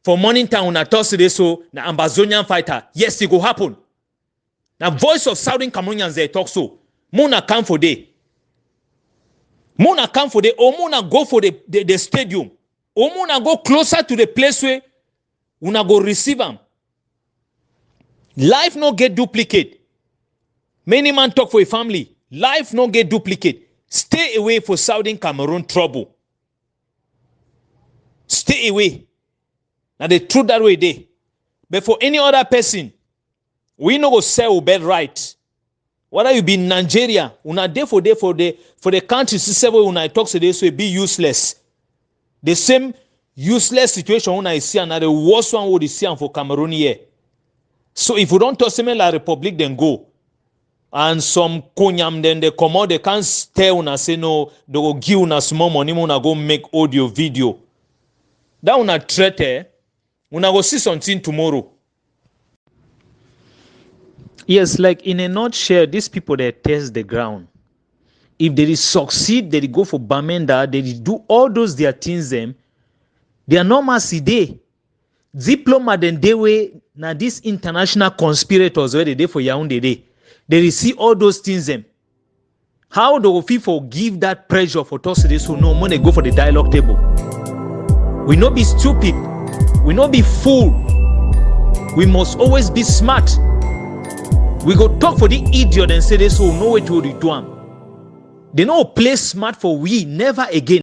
For morning time when I talk today so na Ambazonian fighter. Yes, it go happen. Now voice of Southern Cameroonians they talk so. Mona come for day. Mona come for day. Or Mona go for the stadium. Or Mona go closer to the place where una go receive them. Life no get duplicate. Many man talk for a family. Life no get duplicate. Stay away for Southern Cameroon trouble. Stay away. Now the truth that way they. But for any other person, We no go sell bed right. Whether you be in Nigeria, una day for the country system where una talk today, so it be useless. The same useless situation when I see another worst one would see for Cameroon here. So if we don't talk same la Republic, then go. And some konyam then they come out, they can't stay una say no, they go give una small money, una go make audio video. That una threat, una go see something tomorrow. Yes, like in a nutshell, these people they test the ground. If they succeed, they go for Bamenda, they do all those their things them. They are normal today. Diplomat and they way now these international conspirators where they day for Yaoundé day. They see all those things them. How do people give that pressure for us today so no money go for the dialogue table? We not be stupid. We not be fool. We must always be smart. We go talk for the idiot and say this so no way to do them. They no play smart for we never again.